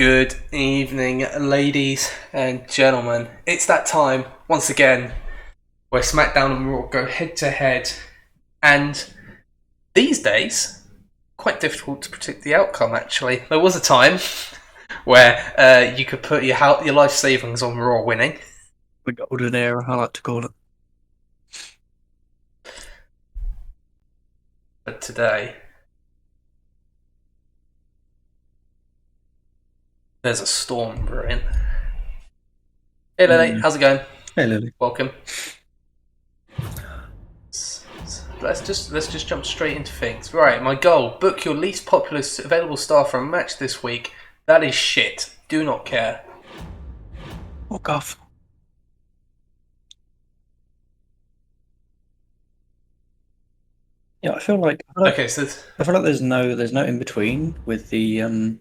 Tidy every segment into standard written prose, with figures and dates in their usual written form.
Good evening, ladies and gentlemen. It's that time, once again, where SmackDown and Raw go head to head. And these days, quite difficult to predict the outcome, actually. There was a time where you could put your life savings on Raw winning. The golden era, I like to call it. But today, there's a storm brewing. Hey Lily, how's it going? Hey Lily. Welcome. Let's just jump straight into things. Right, my goal: book your least popular available star for a match this week. That is shit. Do not care. Fuck off. Yeah, I feel like Okay, so there's no in between with the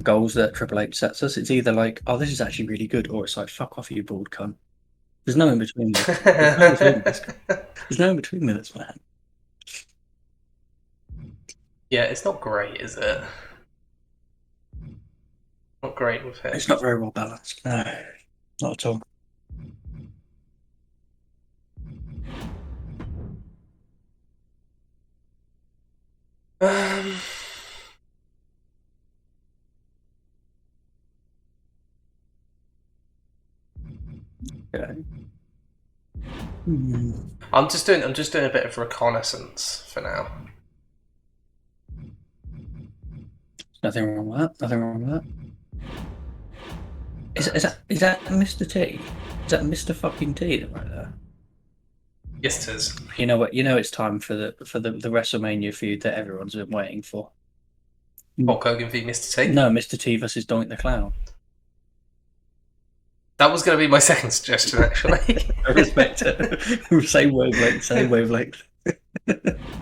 goals that Triple H sets us. It's either like, oh, this is actually really good, or it's like, fuck off, you bald cunt. There's no in between. There's no in between minutes, man. Yeah, it's not great, is it? Not great with it. It's not very well balanced. No, not at all. Okay. I'm just doing a bit of reconnaissance for now. Nothing wrong with that. Nothing wrong with that. Is that Mr. T? Is that Mr. fucking T right there? Yes, it is. You know what? You know it's time for the WrestleMania feud that everyone's been waiting for. Hulk Hogan v Mr. T. No, Mr. T versus Doink the Clown. That was going to be my second suggestion, actually. I respect it. Same wavelength. Same wavelength.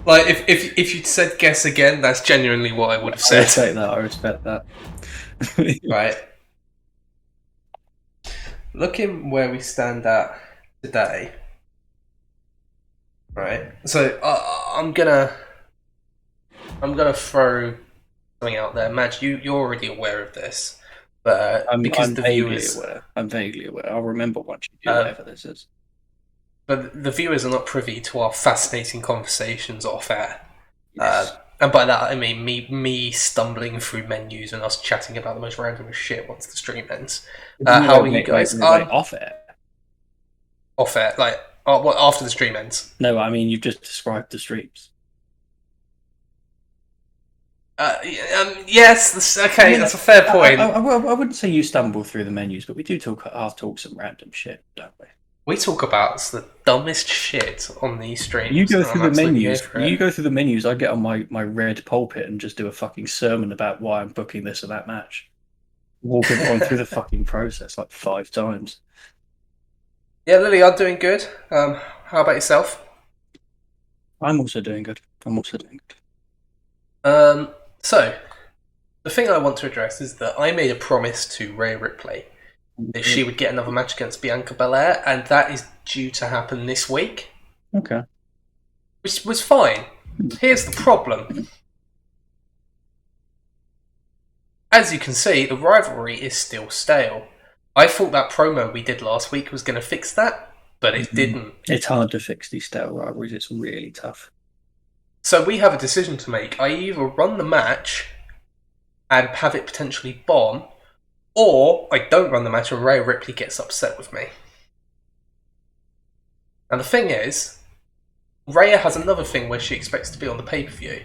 Like if you'd said guess again, that's genuinely what I would have said. I respect that. Right. Looking where we stand at today. Right. So I'm gonna throw something out there. Madge, you're already aware of this, but I'm the viewers aware. I'm vaguely aware. I'll remember once you do whatever this is. But the viewers are not privy to our fascinating conversations off air. Yes. And by that I mean me stumbling through menus and us chatting about the most random shit once the stream ends. How are you guys? Wait, off air? Off air, like what, after the stream ends? No, I mean you've just described the streams. Yes, okay, that's a fair point. I wouldn't say you stumble through the menus, but we do talk some random shit, don't we? We talk about the dumbest shit on these streams. You go through the menus. You go through the menus. I get on my red pulpit and just do a fucking sermon about why I'm booking this or that match. Walk everyone through the fucking process like 5 times. Yeah, Lily, I'm doing good. How about yourself? I'm also doing good. So, the thing I want to address is that I made a promise to Rhea Ripley that she would get another match against Bianca Belair, and that is due to happen this week. Okay. Which was fine. Here's the problem. As you can see, the rivalry is still stale. I thought that promo we did last week was going to fix that, but it didn't. It's hard to fix these stale rivalries. It's really tough. So we have a decision to make. I either run the match and have it potentially bomb, or I don't run the match and Rhea Ripley gets upset with me. And the thing is, Rhea has another thing where she expects to be on the pay-per-view.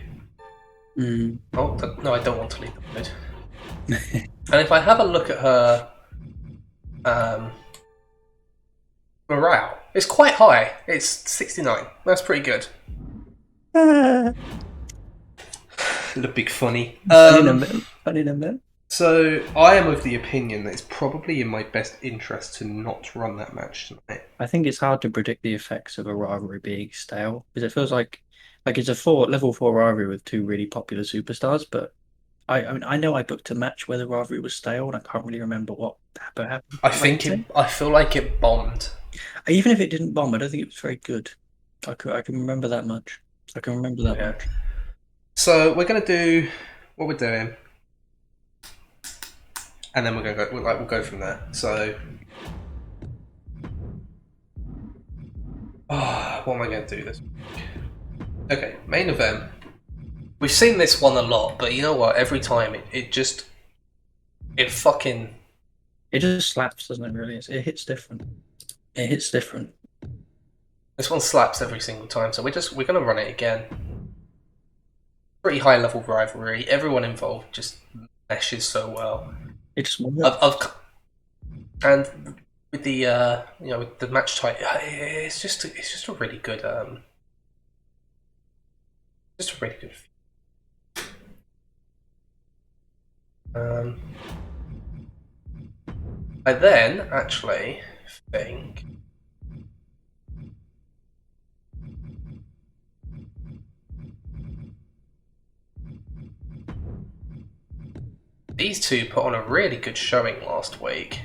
Oh, no, I don't want to leave the mood. And if I have a look at her morale, it's quite high. It's 69. That's pretty good. The big funny. Funny number. So I am of the opinion that it's probably in my best interest to not run that match tonight. I think it's hard to predict the effects of a rivalry being stale because it feels like it's a level 4 rivalry with 2 really popular superstars. But I mean, I know I booked a match where the rivalry was stale, and I can't really remember what happened. I feel like it bombed. Even if it didn't bomb, I don't think it was very good. I can remember that much. I can remember that much. So we're gonna do what we're doing. and then we'll go from there. So, what am I going to do this week? Okay, main event. We've seen this one a lot, but you know what? Every time it just it fucking It just slaps, doesn't it? Really, it hits different. It hits different. this one slaps every single time. So we're gonna run it again. Pretty high level rivalry. Everyone involved just meshes so well. It just and with the with the match type, it's just a really good just a really good. I then actually think these two put on a really good showing last week.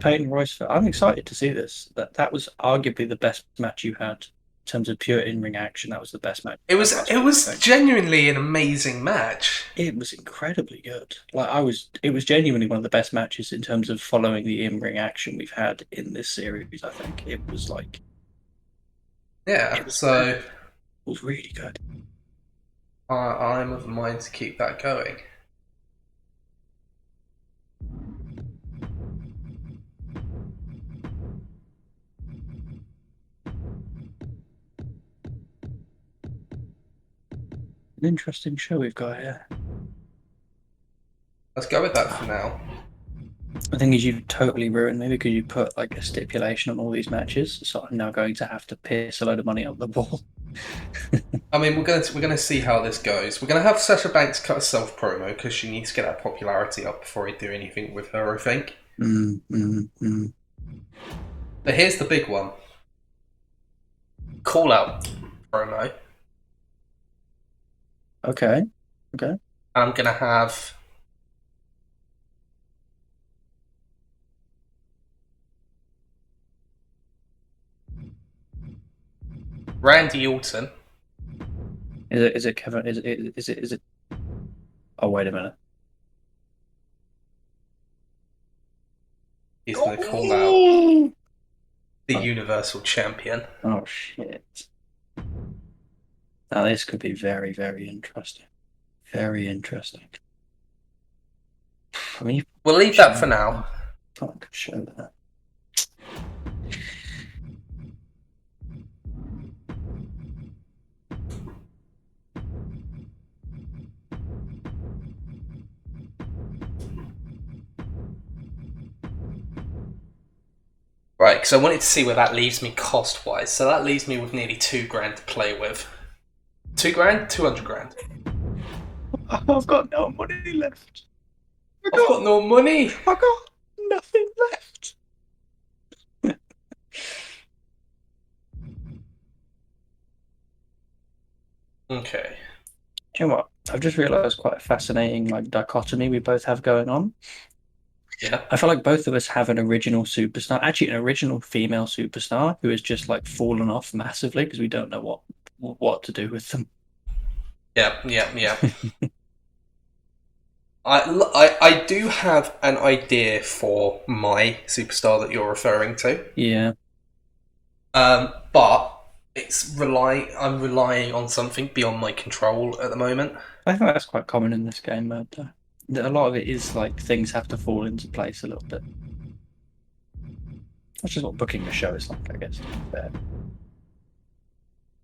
Peyton Royce. I'm excited to see this. That was arguably the best match you had in terms of pure in-ring action. That was the best match. It was genuinely an amazing match. It was incredibly good. It was genuinely one of the best matches in terms of following the in-ring action we've had in this series. I think it was like, yeah. It was really good. I'm of the mind to keep that going. An interesting show we've got here. Let's go with that for now. The thing is, you've totally ruined me because you put like a stipulation on all these matches, so I'm now going to have to piss a load of money up the wall. I mean, we're gonna see how this goes. We're gonna have Sasha Banks cut a self promo because she needs to get that popularity up before we do anything with her. I think. But here's the big one: call out promo. Okay. I'm gonna have Randy Orton. Is it Kevin? Is it? Oh, wait a minute. He's gonna call out the Universal Champion. Oh shit! Now this could be very, very interesting. Very interesting. I mean, We'll leave that for now. Can't show that. Right, because I wanted to see where that leaves me cost-wise. So that leaves me with nearly $2,000 to play with. $2,000, $200,000. I've got no money left. I've got no money. I've got nothing left. Okay. Do you know what? I've just realised quite a fascinating dichotomy we both have going on. Yeah. I feel like both of us have an original superstar, actually an original female superstar who has just fallen off massively because we don't know what to do with them. Yeah. I do have an idea for my superstar that you're referring to. Yeah. But I'm relying on something beyond my control at the moment. I think that's quite common in this game mode, though. A lot of it is things have to fall into place a little bit. That's just what booking a show is like, I guess, to be fair.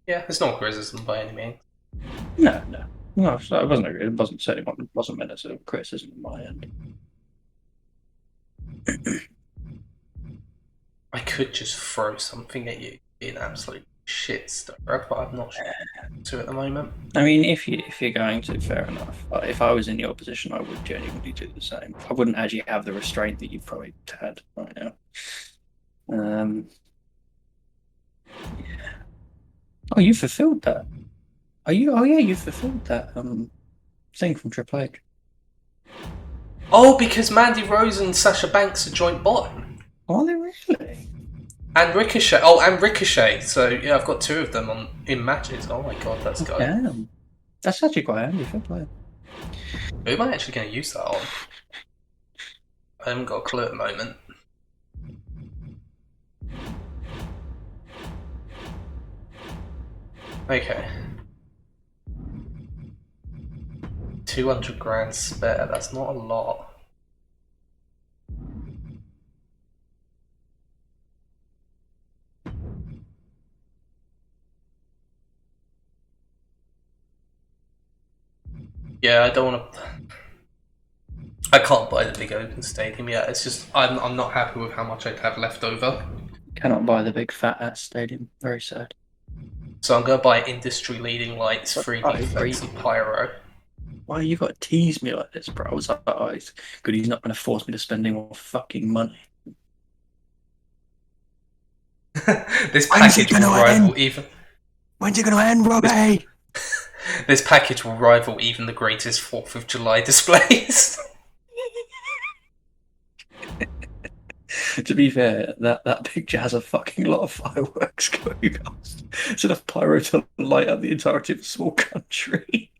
Yeah, it's not criticism by any means. No, it wasn't. It wasn't meant as a criticism on my end. I could just throw something at you, be an absolute shit stirrer, but I'm not sure to at the moment. I mean, if you're going to, fair enough. If I was in your position, I would genuinely do the same. I wouldn't actually have the restraint that you've probably had right now. Yeah. Oh, you fulfilled that. Oh yeah, you fulfilled that thing from Triple H. Oh, because Mandy Rose and Sasha Banks are joint bottom. Are they really? And Ricochet. Oh, and Ricochet. So yeah, I've got two of them in matches. Oh my god, that's good. Damn. That's actually quite handy. Fair play. Who am I actually going to use that on? I haven't got a clue at the moment. Okay. 200 grand spare, that's not a lot. Yeah, I don't want to. I can't buy the big open stadium yet. It's just I'm not happy with how much I'd have left over. Cannot buy the big fat ass stadium. Very sad. So I'm gonna buy industry leading lights, But 3D I effects, agree. and pyro. Why you got to tease me like this, bro? I was like, oh, it's good. He's not going to force me to spend any more fucking money. This When's it package going will to rival end? even. When's it going to end, Robbie? This package will rival even the greatest 4th of July displays. To be fair, that picture has a fucking lot of fireworks going past. It's enough pyro to light up the entirety of a small country.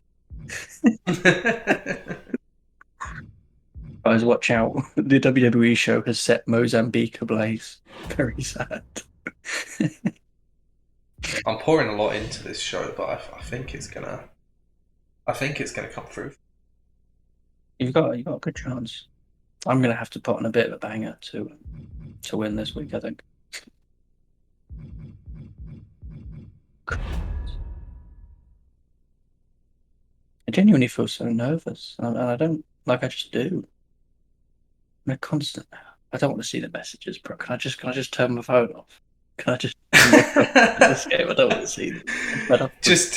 Guys, watch out. The WWE show has set Mozambique ablaze. Very sad. I'm pouring a lot into this show, but I think it's gonna come through. You've got a good chance. I'm gonna have to put on a bit of a banger to win this week, I think. I genuinely feel so nervous, and I don't like. I just do. I'm a constant. I don't want to see the messages, bro. Can I just turn my phone off? Can I just this game? I don't want to see them. I'm fed up. Just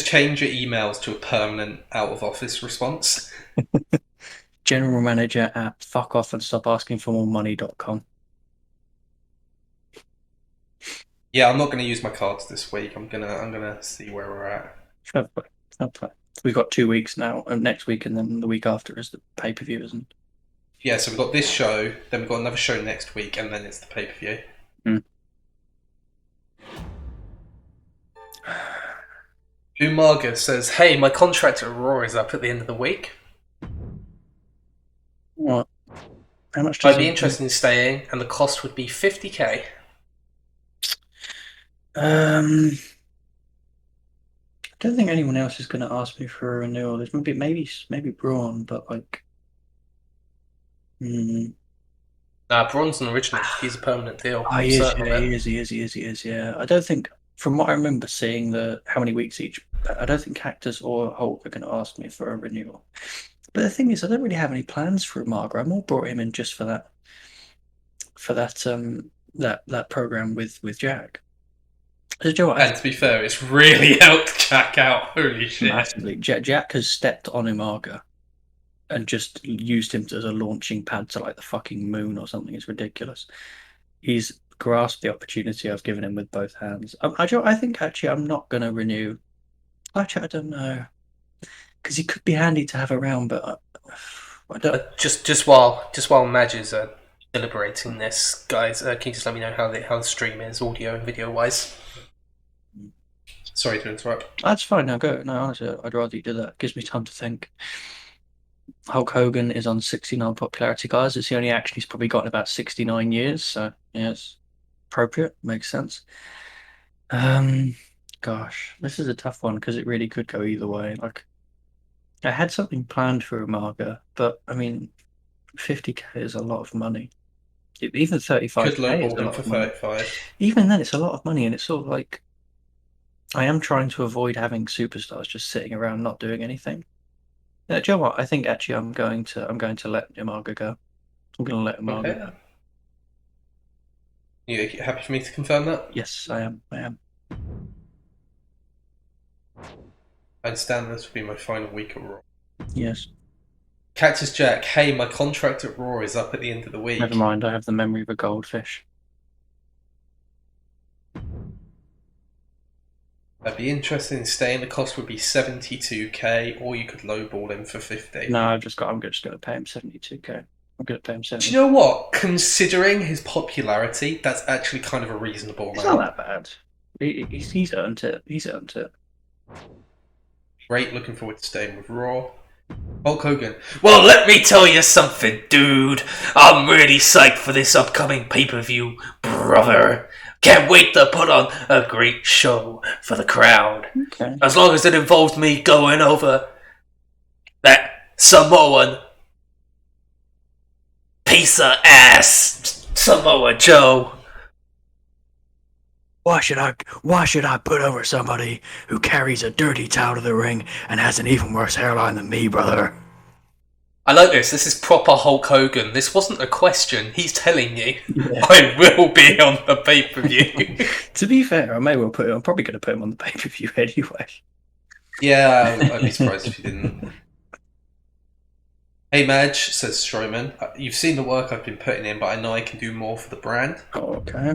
change your emails to a permanent out of office response. General manager at fuckoffandsstopasking for more money.com. Yeah, I'm not going to use my cards this week. I'm gonna see where we're at. Fair play. Fair play. We've got 2 weeks now, next week, and then the week after is the pay per view, isn't it? Yeah, so we've got this show, then we've got another show next week, and then it's the pay per view. Umaga says, "Hey, my contract at Raw is up at the end of the week. What? How much does I'd be interested in staying, and the cost would be 50k." I don't think anyone else is going to ask me for a renewal. There's maybe Braun, but like, Braun's an original. He's a permanent deal. oh, I'm he is, certain yeah, of he it. is, he is, he is, he is, yeah. I don't think, from what I remember seeing the how many weeks each, I don't think Cactus or Hulk are going to ask me for a renewal. But the thing is, I don't really have any plans for Umaga. I more brought him in just for that program with Jack. So Joe, And to be fair, it's really helped Jack out. Holy shit! massively. Jack has stepped on Umaga and just used him as a launching pad to like the fucking moon or something. It's ridiculous. He's grasped the opportunity I've given him with both hands. I think actually I'm not going to renew. Actually, I don't know because he could be handy to have around, but I don't. Just while Madge is deliberating this, guys, can you just let me know how the stream is, audio and video wise? Sorry to interrupt. That's fine. Now go. No, honestly, I'd rather you do that. It gives me time to think. Hulk Hogan is on 69 popularity, guys. It's the only action he's probably got in about 69 years. So, yeah, it's appropriate. Makes sense. Gosh, this is a tough one because it really could go either way. Like, I had something planned for Umaga, but I mean, 50k is a lot of money. Even Could 35k is lowball a him lot for of money. 35. Even then, it's a lot of money, and it's sort of like I am trying to avoid having superstars just sitting around not doing anything. Do you know what? I think actually I'm going to let Umaga go. I'm going to let Umaga Okay. go. You happy for me to confirm that? Yes, I am. I am. I understand this will be my final week at Raw. Yes. Cactus Jack, hey, my contract at Raw is up at the end of the week. Never mind. I have the memory of a goldfish. I'd be interested in staying. The cost would be 72k, or you could lowball him for 50. No, I'm just going to pay him 72k. I'm going to pay him 70. Do you know what? Considering his popularity, that's actually kind of a reasonable It's amount. not that bad. He's earned it. He's earned it. Great, looking forward to staying with Raw. Hulk Hogan. Well, let me tell you something, dude. I'm really psyched for this upcoming pay-per-view, brother. Can't wait to put on a great show for the crowd. Okay. As long as it involves me going over that Samoan piece of ass Samoa Joe. Why should I put over somebody who carries a dirty towel to the ring and has an even worse hairline than me, brother? I like this. This is proper Hulk Hogan. This wasn't a question. He's telling you, Yeah. I will be on the pay-per-view. To be fair, I may well put him. I'm probably going to put him on the pay-per-view anyway. Yeah, I'd be surprised if you didn't. Hey Madge, says Strowman, you've seen the work I've been putting in, but I know I can do more for the brand. Oh, okay.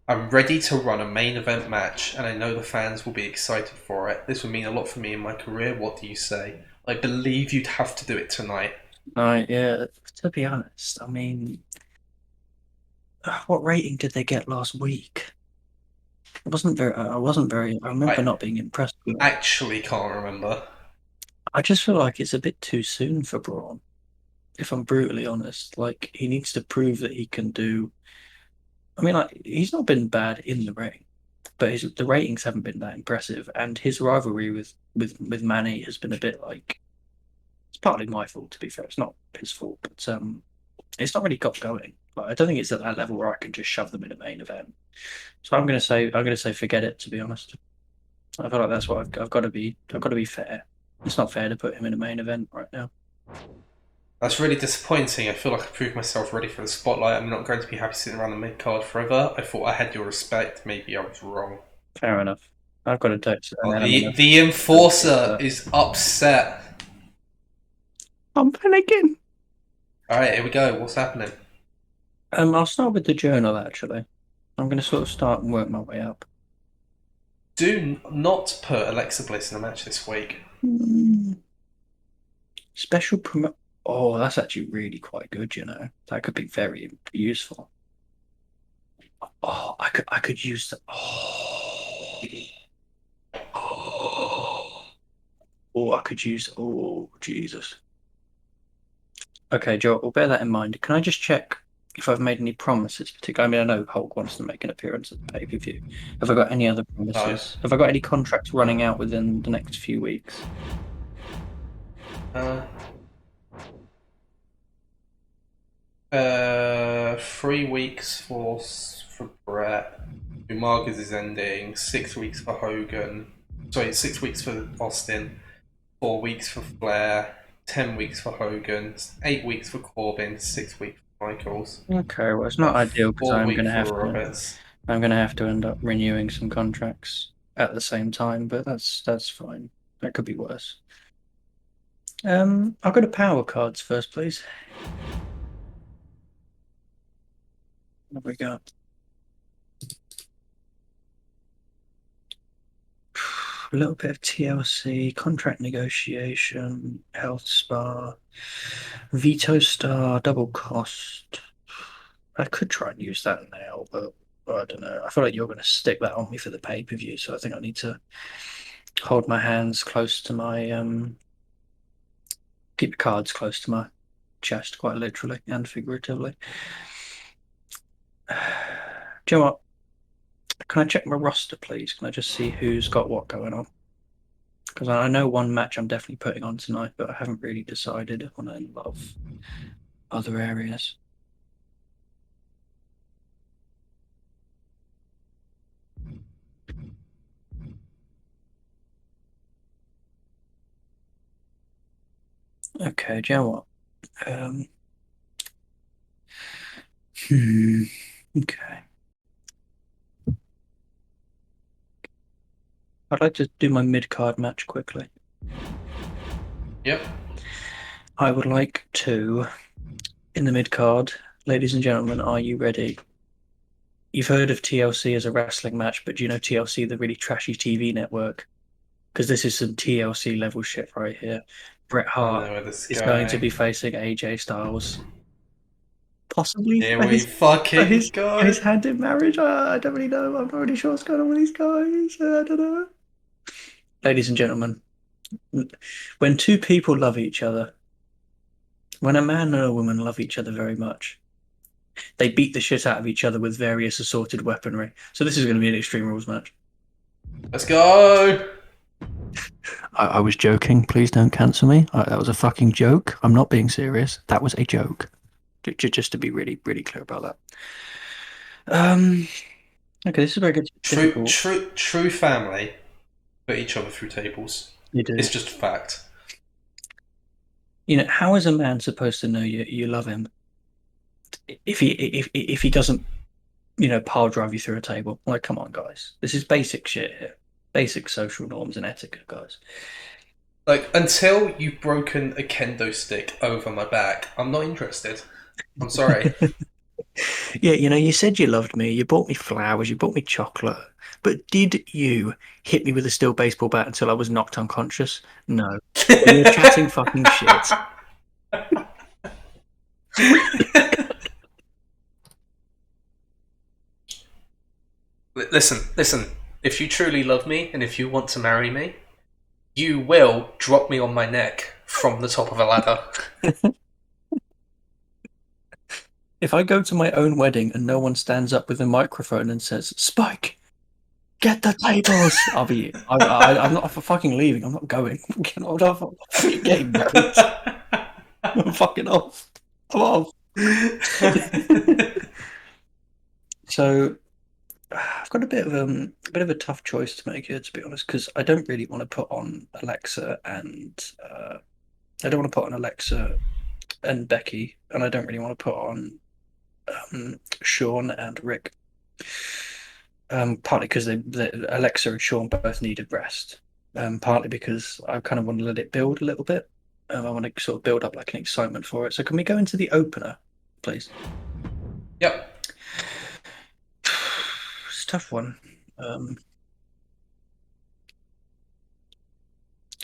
I'm ready to run a main event match, and I know the fans will be excited for it. This would mean a lot for me in my career. What do you say? I believe you'd have to do it tonight. Yeah. To be honest, I mean, what rating did they get last week? It wasn't very. I wasn't very. I remember I not being impressed with it. actually can't remember. I just feel like it's a bit too soon for Braun. If I'm brutally honest, like he needs to prove that he can do. I mean, like he's not been bad in the ring, but the ratings haven't been that impressive, and his rivalry with Manny has been a bit like it's partly my fault. To be fair, it's not his fault, but it's not really got going. Like I don't think it's at that level where I can just shove them in a main event. So I'm gonna say forget it. To be honest, I feel like that's what I've got to be. I've got to be fair. It's not fair to put him in a main event right now. That's really disappointing. I feel like I proved myself ready for the spotlight. I'm not going to be happy sitting around the mid card forever. I thought I had your respect. Maybe I was wrong. Fair enough. I've got to touch an Oh, element of. the enforcer is upset. I'm panicking. Alright, here we go. What's happening? I'll start with the journal actually. I'm going to sort of start and work my way up. Do not put Alexa Bliss in a match this week. Special promo. Oh, that's actually really quite good. You know, that could be very useful. Oh, I could use the. Oh, I could use. Oh, Jesus. Okay, Joe, we'll bear that in mind. Can I just check if I've made any promises? Particularly, I mean, I know Hulk wants to make an appearance at the pay-per-view. Have I got any other promises? Have I got any contracts running out within the next few weeks? 3 weeks for Brett. Umagas is ending. 6 weeks for Hogan. Sorry, 6 weeks for Austin. 4 weeks for Flair. 10 weeks for Hogan. 8 weeks for Corbin. 6 weeks for Michaels. Okay, well, it's not ideal because 4 weeks I'm for Roberts. going to have to end up renewing some contracts at the same time, but that's fine. That could be worse. I'll go to power cards first, please. What have we got? A little bit of TLC, contract negotiation, health spa, veto star, double cost. I could try and use that now, but I don't know. I feel like you're going to stick that on me for the pay-per-view, so I think I need to hold my hands close to my keep the cards close to my chest, quite literally and figuratively. Do you know what? Can I check my roster, please? Can I just see who's got what going on? Because I know one match I'm definitely putting on tonight, but I haven't really decided on a lot of other areas. Okay, do you know what? Um, okay. I'd like to do my mid-card match quickly. Yep. I would like to, in the mid-card, ladies and gentlemen, are you ready? You've heard of TLC as a wrestling match, but do you know TLC, the really trashy TV network? Because this is some TLC level shit right here. Bret I Hart know where this is is going to going. be facing AJ Styles. Possibly Here for we fucking his go. hand in marriage. I don't really know. I'm not really sure what's going on with these guys. I don't know. Ladies and gentlemen, When two people love each other, when a man and a woman love each other very much, they beat the shit out of each other with various assorted weaponry. So this is going to be an Extreme Rules match. Let's go. I was joking. Please don't cancel me. That was a fucking joke. I'm not being serious. That was a joke. Just to be really, really clear about that. Um. Okay, this is very good. Difficult. True family put each other through tables. You do. It's just a fact. You know, how is a man supposed to know you love him if he doesn't, pile drive you through a table? Like, come on, guys. This is basic shit here. Basic social norms and etiquette, guys. Like, until you've broken a kendo stick over my back, I'm not interested. I'm sorry. Yeah, you said you loved me. You bought me flowers. You bought me chocolate. But did you hit me with a steel baseball bat until I was knocked unconscious? No. You're chatting fucking shit. Listen. If you truly love me and if you want to marry me, you will drop me on my neck from the top of a ladder. If I go to my own wedding and no one stands up with a microphone and says, Spike, get the tables, I'm not fucking leaving. I'm not going. Get off. I'm getting married. I'm fucking off. I'm off. So I've got a bit of a tough choice to make here, to be honest, because I don't really want to put on Alexa and I don't want to put on Alexa and Becky, and I don't really want to put on Sean and Rick. Partly because Alexa and Sean both needed rest. Partly because I kind of want to let it build a little bit. I want to sort of build up like an excitement for it. So can we go into the opener, please? Yep. It's a tough one.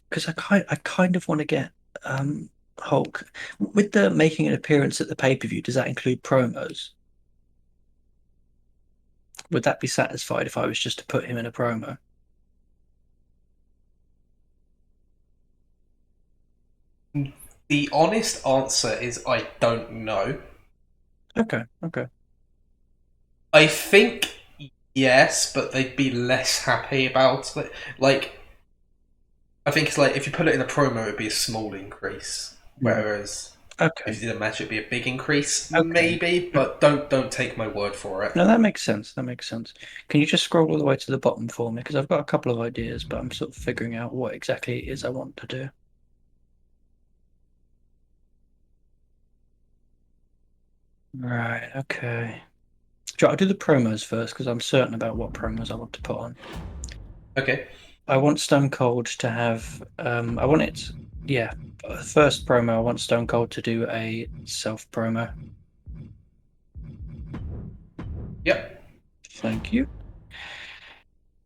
Because I kind of want to get Hulk with the making an appearance at the pay-per-view. Does that include promos? Would that be satisfied if I was just to put him in a promo? The honest answer is I don't know. Okay, okay. I think yes, but they'd be less happy about it. Like, I think it's like if you put it in a promo, it'd be a small increase. Right. Whereas Okay. if you did a match, it'd be a big increase, Okay. maybe. But don't take my word for it. No, that makes sense. That makes sense. Can you just scroll all the way to the bottom for me? Because I've got a couple of ideas, but I'm sort of figuring out what exactly it is I want to do. Right, okay. I'll do the promos first because I'm certain about what promos I want to put on. Okay. I want Stone Cold to have, I want it, yeah. First promo, I want Stone Cold to do a self promo. Yep. Thank you.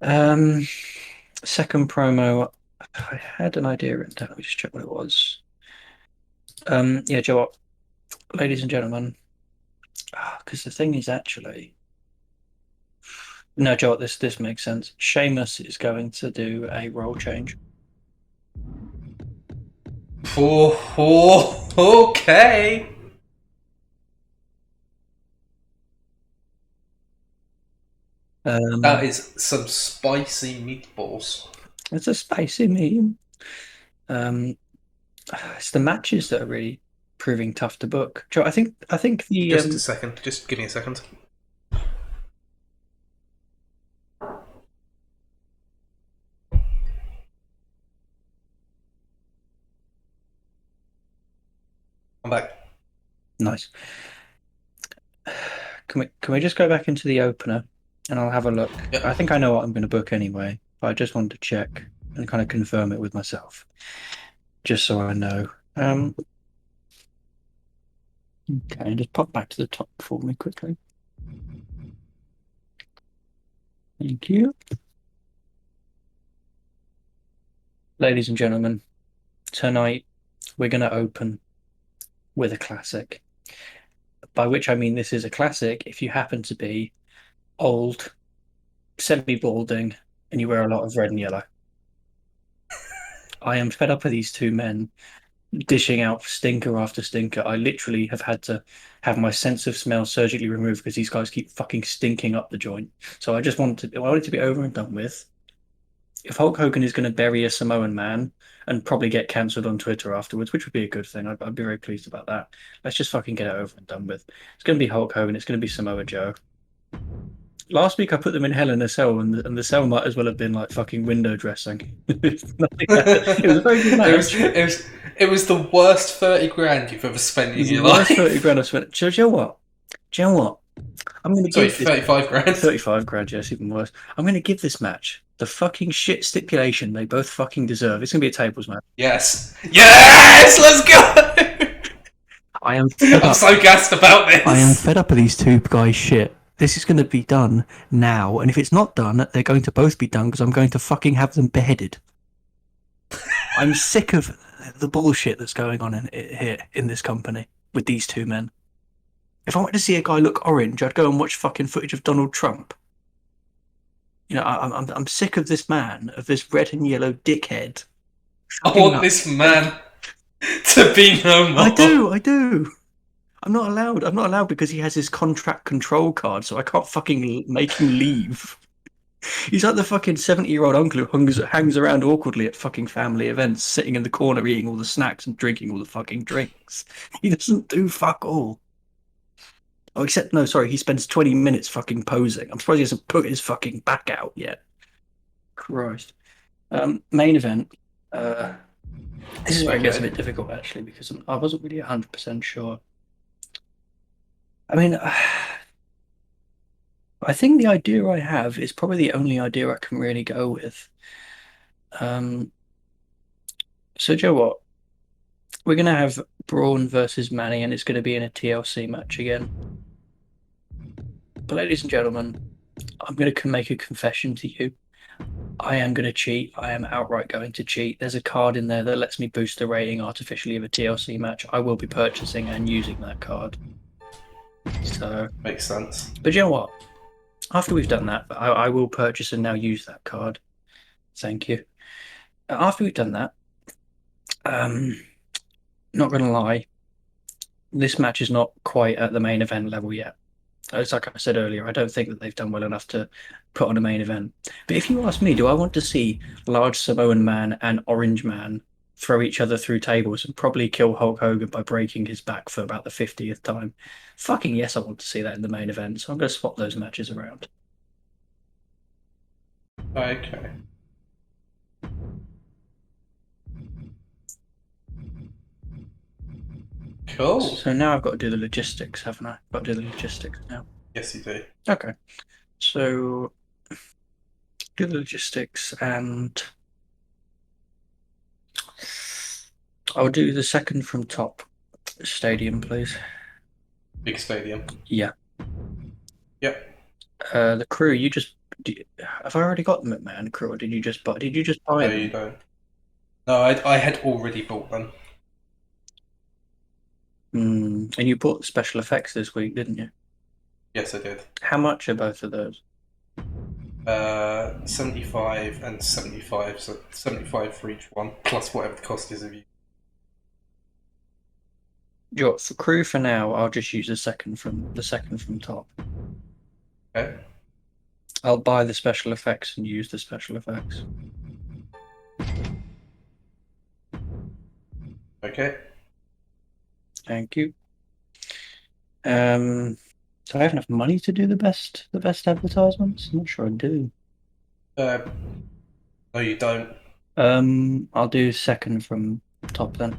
Um, Second promo, I had an idea written down. Let me just check what it was. Yeah, Joe, what? Ladies and gentlemen, because the thing is actually, no, Joe, what, this makes sense. Sheamus is going to do a role change. Okay. That Um, is some spicy meatballs. it's a spicy meme. Um, it's the matches that are really proving tough to book. Joe, I think the Just a second. Just give me a second. I'm back. nice. Can we just go back into the opener and I'll have a look. I Yep. think I know what I'm going to book anyway, but I just wanted to check and kind of confirm it with myself, just so I know. Okay, just pop back to the top for me quickly. Thank you. Ladies and gentlemen, tonight we're going to open with a classic. By which I mean this is a classic if you happen to be old, semi-balding, and you wear a lot of red and yellow. I am fed up of these two men dishing out stinker after stinker. I literally have had to have my sense of smell surgically removed because these guys keep fucking stinking up the joint. So I want it to be over and done with. If Hulk Hogan is going to bury a Samoan man and probably get cancelled on Twitter afterwards, which would be a good thing, I'd be very pleased about that. Let's just fucking get it over and done with. It's going to be Hulk Hogan. It's going to be Samoa Joe. Last week I put them in Hell in a Cell, and the cell might as well have been like fucking window dressing. Nothing happened. It was a very good match. It was the worst 30 grand you've ever spent It in was the your worst 30 life. grand I spent. So, do you know what? Do you know what? I'm going to Sorry, give this 35 grand. 35 grand, yes, even worse. I'm going to give this match the fucking shit stipulation they both fucking deserve. It's going to be a tables match. Yes. Yes! Let's go! I am fed I'm up. so gassed about this. I am fed up of these two guys' shit. This is going to be done now, and if it's not done, they're going to both be done because I'm going to fucking have them beheaded. I'm sick of the bullshit that's going on here in this company with these two men. If I wanted to see a guy look orange, I'd go and watch fucking footage of Donald Trump. You know, I'm sick of this man, of this red and yellow dickhead. I want this man to be no more. I do. I'm not allowed. I'm not allowed because he has his contract control card, so I can't fucking make him leave. He's like the fucking 70-year-old uncle who hangs around awkwardly at fucking family events, sitting in the corner eating all the snacks and drinking all the fucking drinks. He doesn't do fuck all. Oh, except, no, sorry, he spends 20 minutes fucking posing. I'm surprised he hasn't put his fucking back out yet. Christ. Main event. This is where it gets a bit difficult, actually, because I wasn't really 100% sure. I mean, I think the idea I have is probably the only idea I can really go with. So, Joe, what? We're going to have Braun versus Manny, and it's going to be in a TLC match again. But, ladies and gentlemen, I'm going to make a confession to you. I am going to cheat. I am outright going to cheat. There's a card in there that lets me boost the rating artificially of a TLC match. I will be purchasing and using that card. So makes sense. But you know what? After we've done that, I will purchase and now use that card. Thank you. After we've done that, not going to lie, this match is not quite at the main event level yet. It's like I said earlier, I don't think that they've done well enough to put on a main event. But if you ask me, do I want to see Large Samoan Man and Orange Man throw each other through tables and probably kill Hulk Hogan by breaking his back for about the 50th time? Fucking yes, I want to see that in the main event. So I'm going to swap those matches around. Okay. Cool. So now I've got to do the logistics, haven't I? I've got to do the logistics now. Yes, you do. Okay. So do the logistics and I'll do the second from top stadium, please. Big stadium. Yeah. Yep. The crew, have I already got the McMahon crew, or did you just buy No, them? you don't. No, I had already bought them. And you bought the special effects this week, didn't you? Yes, I did. How much are both of those? 75 and 75, so 75 for each one, plus whatever the cost is of you. For crew for now, I'll just use the second from top. Okay. I'll buy the special effects and use the special effects. Okay. Thank you. Do I have enough money to do the best advertisements? I'm not sure I do. No, you don't. I'll do second from top then.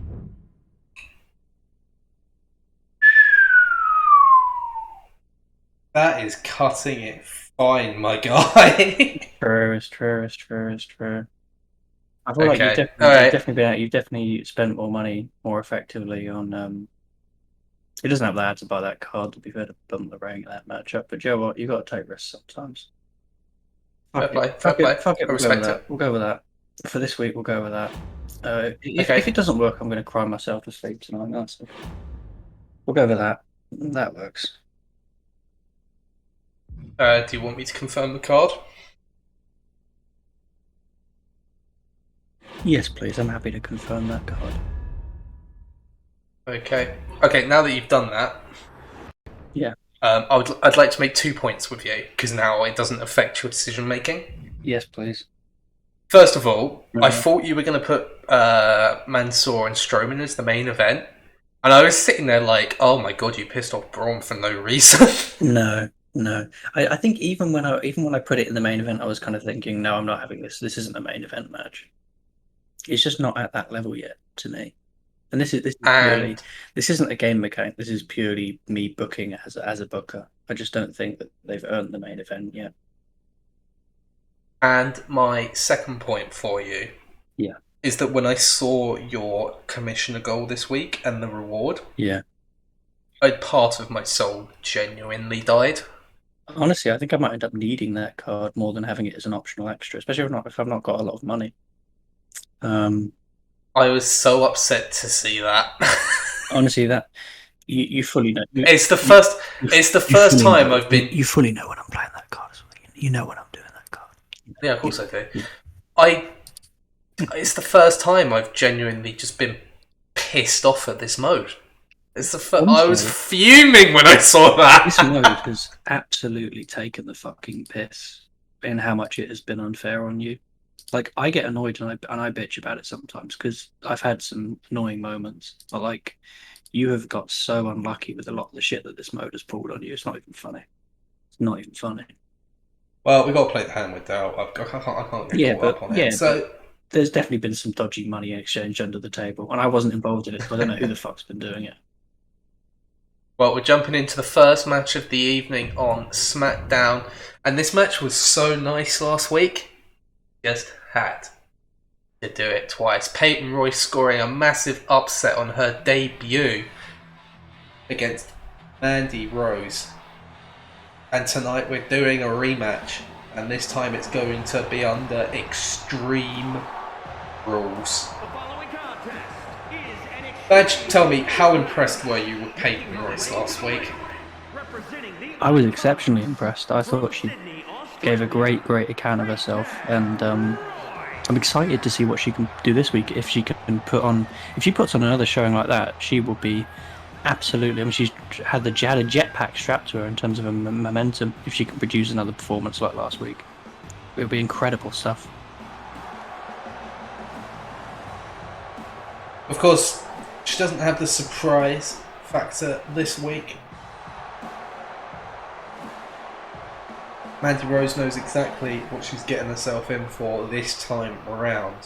That is cutting it fine, my guy. True. I feel like Okay. you've definitely spent more money more effectively on. It doesn't have the ad to buy that card to be fair to bump the rank of that matchup, but you know what? You got to take risks sometimes. Fair play. Fuck it. I We'll go with that. We'll go with that. For this week, we'll go with that. If it doesn't work, I'm going to cry myself to sleep tonight. That's it. We'll go with that. That works. Do you want me to confirm the card? Yes, please. I'm happy to confirm that card. Okay. Okay, now that you've done that, Yeah. I'd like to make 2 points with you because now it doesn't affect your decision making. Yes, please. First of all, I Uh, thought you were going to put Mansoor and Strowman as the main event, and I was sitting there like, "Oh my god, you pissed off Braun for no reason." no, no. I think even when I put it in the main event, I was kind of thinking, no, I'm not having this. This isn't a main event match. It's just not at that level yet to me. And this is purely and this isn't a game mechanic. This is purely me booking as a booker. I just don't think that they've earned the main event yet. and my second point for you Yeah, is that when I saw your commissioner goal this week and the reward, yeah. a part of my soul genuinely died. Honestly, I think I might end up needing that card more than having it as an optional extra, especially if I've not got a lot of money. Um, I was so upset to see that. honestly, that you fully know. it's the You, first. you, It's the you first fully time know. I've You, been. you fully know when I'm playing that card. You know when I'm doing that card. Yeah, of course You, I do. you, I. It's the first time I've genuinely just been pissed off at this mode. I was honestly, fuming when I saw this mode that. has absolutely taken the fucking piss in how much it has been unfair on you. Like I get annoyed and I bitch about it sometimes because I've had some annoying moments. But like you have got so unlucky with a lot of the shit that this mode has pulled on you. It's not even funny. It's not even funny. Well, we got to play the hand we're dealt. I can't get Yeah, caught but up on it. yeah, but So, there's definitely been some dodgy money exchange under the table, and I wasn't involved in it, so I don't know who the fuck's been doing it. well, we're jumping into the first match of the evening on SmackDown, and this match was so nice last week. Just had to do it twice. Peyton Royce scoring a massive upset on her debut against Mandy Rose. And tonight we're doing a rematch, and this time it's going to be under Extreme Rules. Badge, tell me, how impressed were you with Peyton Royce last week? I was exceptionally impressed. I thought she gave a great account of herself, and I'm excited to see what she can do this week. If she puts on another showing like that, she will be absolutely. I mean, she had a jetpack strapped to her in terms of momentum. If she can produce another performance like last week, it'll be incredible stuff. Of course, she doesn't have the surprise factor this week. Mandy Rose knows exactly what she's getting herself in for this time around.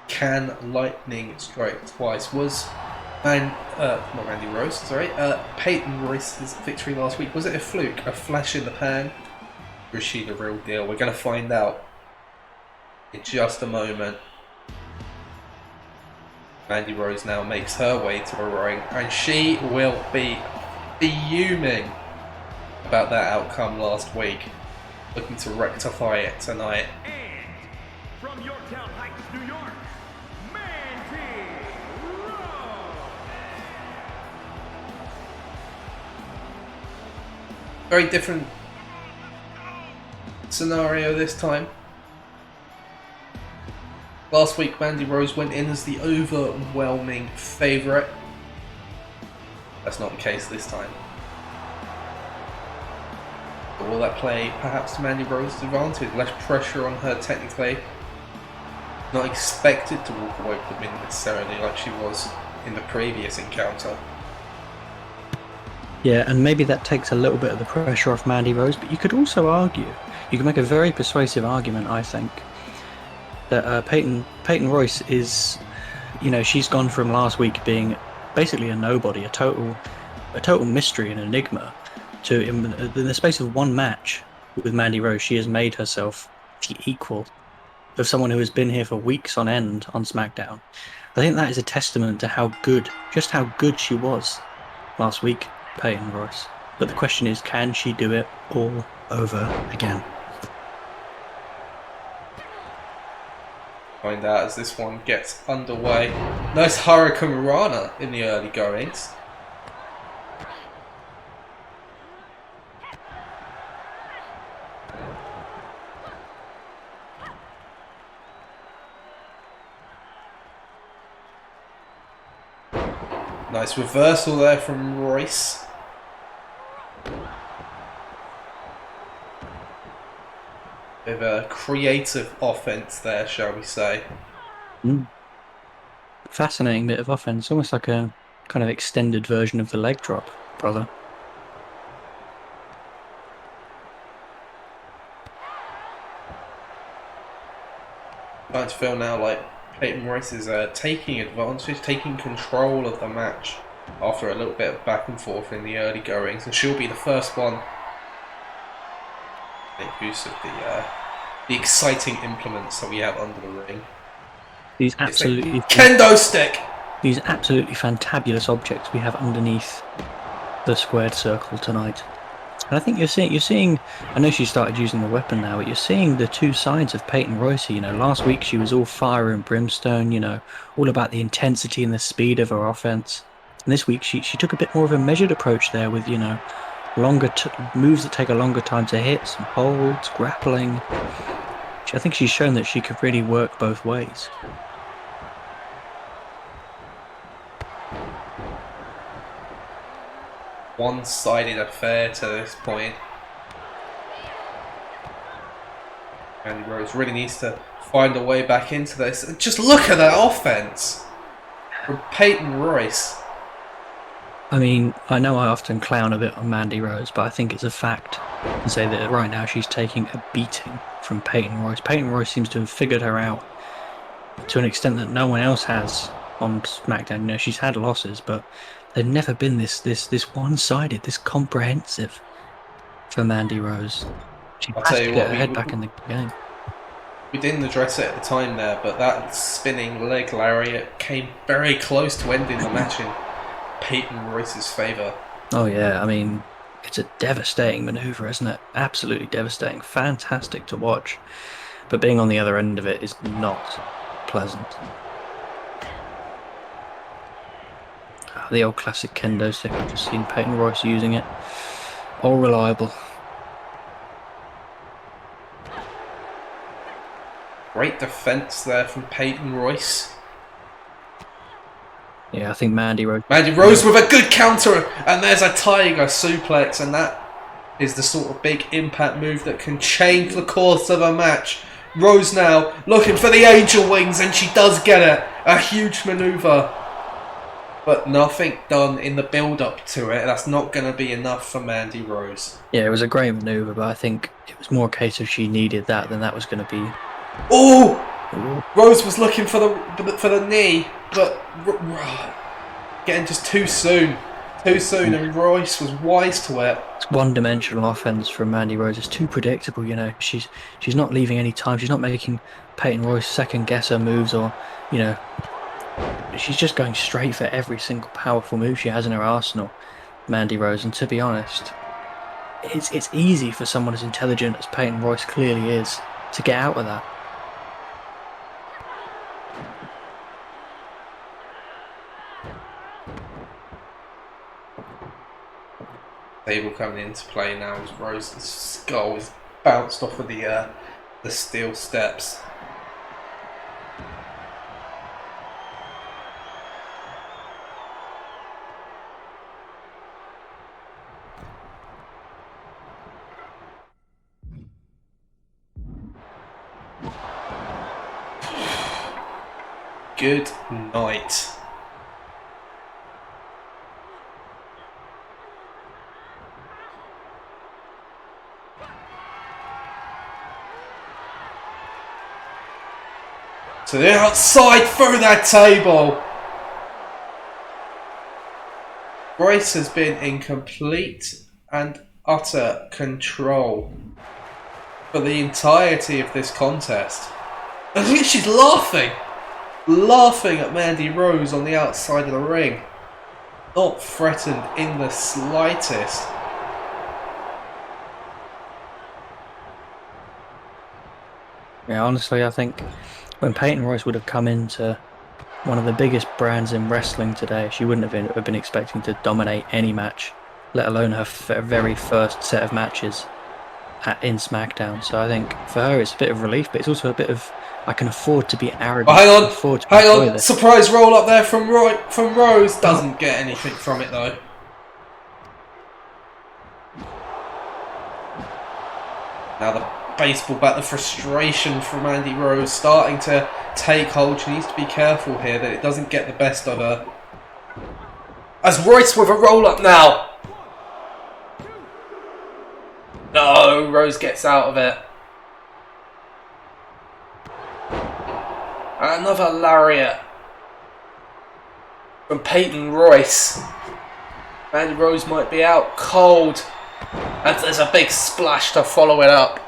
Can lightning strike twice? Not Mandy Rose, sorry, Peyton Royce's victory last week, was it a fluke, a flash in the pan? Or is she the real deal? We're going to find out in just a moment. Mandy Rose now makes her way to the ring, and she will be fuming about that outcome last week, looking to rectify it tonight. And from Yorktown Heights, New York, Mandy Rose. Very different scenario this time. Last week, Mandy Rose went in as the overwhelming favourite. That's not the case this time. But will that play perhaps to Mandy Rose's advantage? Less pressure on her technically. Not expected to walk away with the win necessarily like she was in the previous encounter. Yeah, and maybe that takes a little bit of the pressure off Mandy Rose, but you could also argue, you can make a very persuasive argument, I think, that Peyton Royce is, she's gone from last week being basically a nobody, a total mystery and enigma, to in the space of one match with Mandy Rose, she has made herself the equal of someone who has been here for weeks on end on SmackDown. I think that is a testament to just how good she was last week, Peyton Royce. But the question is, can she do it all over again? Find out as this one gets underway. Nice Hurricane Rana in the early goings. Nice reversal there from Royce. Bit of a creative offense there, shall we say. Fascinating bit of offense, almost like a kind of extended version of the leg drop, brother. I'm starting to feel now like Peyton Royce is taking advantage, taking control of the match after a little bit of back and forth in the early goings, and she'll be the first one to make use of the exciting implements that we have under the ring. These absolutely kendo stick. These absolutely fantabulous objects we have underneath the squared circle tonight. And I think you're seeing, I know she started using the weapon now, but you're seeing the two sides of Peyton Royce. You know, last week she was all fire and brimstone, you know, all about the intensity and the speed of her offense. And this week she took a bit more of a measured approach there with, you know, longer moves that take a longer time to hit, some holds, grappling. I think she's shown that she could really work both ways. One-sided affair to this point. Mandy Rose really needs to find a way back into this. And just look at that offense from Peyton Royce. I mean, I know I often clown a bit on Mandy Rose, but I think it's a fact to say that right now she's taking a beating from Peyton Royce. Peyton Royce seems to have figured her out to an extent that no one else has on SmackDown. You know, she's had losses, but they've never been this one-sided, this comprehensive for Mandy Rose. She has to get her head back in the game. We didn't address it at the time there, but that spinning leg lariat came very close to ending the match in Peyton Royce's favour. Oh yeah, I mean, it's a devastating manoeuvre, isn't it? Absolutely devastating. Fantastic to watch. But being on the other end of it is not pleasant. The old classic kendo stick, I've just seen Peyton Royce using it. All reliable. Great defence there from Peyton Royce. Yeah, I think Mandy Rose with a good counter, and there's a tiger suplex, and that is the sort of big impact move that can change the course of a match. Rose now looking for the angel wings, and she does get it. A huge manoeuvre. But nothing done in the build-up to it. That's not going to be enough for Mandy Rose. Yeah, it was a great manoeuvre, but I think it was more a case of she needed that than that was going to be. Oh! Rose was looking for the knee, but getting just too soon. Too soon, and Royce was wise to it. It's one-dimensional offense from Mandy Rose. It's too predictable, you know. She's not leaving any time. She's not making Peyton Royce second-guess her moves, or, you know, she's just going straight for every single powerful move she has in her arsenal, Mandy Rose. And to be honest, it's easy for someone as intelligent as Peyton Royce clearly is to get out of that. Table coming into play now as Rose's skull is bounced off of the steel steps. Good night. To the outside through that table. Grace has been in complete and utter control for the entirety of this contest. I think she's laughing at Mandy Rose on the outside of the ring. Not threatened in the slightest. Yeah, honestly, I think when Peyton Royce would have come into one of the biggest brands in wrestling today, she wouldn't have been expecting to dominate any match, let alone her very first set of matches. in SmackDown. So I think for her it's a bit of relief, but it's also a bit of I can afford to be arrogant. Oh, hang on, afford to hang enjoy on. this. Surprise roll up there from Rose. Doesn't get anything from it though. Now the baseball bat, the frustration from Mandy Rose starting to take hold. She needs to be careful here that it doesn't get the best of her. As Royce with a roll up now. No, Rose gets out of it. Another lariat from Peyton Royce. Mandy Rose might be out cold. And there's a big splash to follow it up.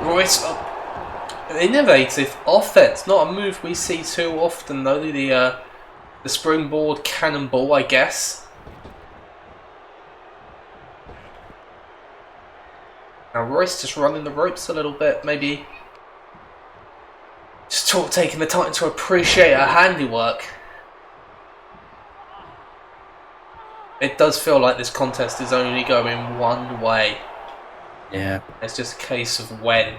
Royce, innovative offense, not a move we see too often though. The springboard cannonball, I guess. Now Royce just running the ropes a little bit, maybe just taking the time to appreciate her handiwork. It does feel like this contest is only going one way. Yeah. It's just a case of when.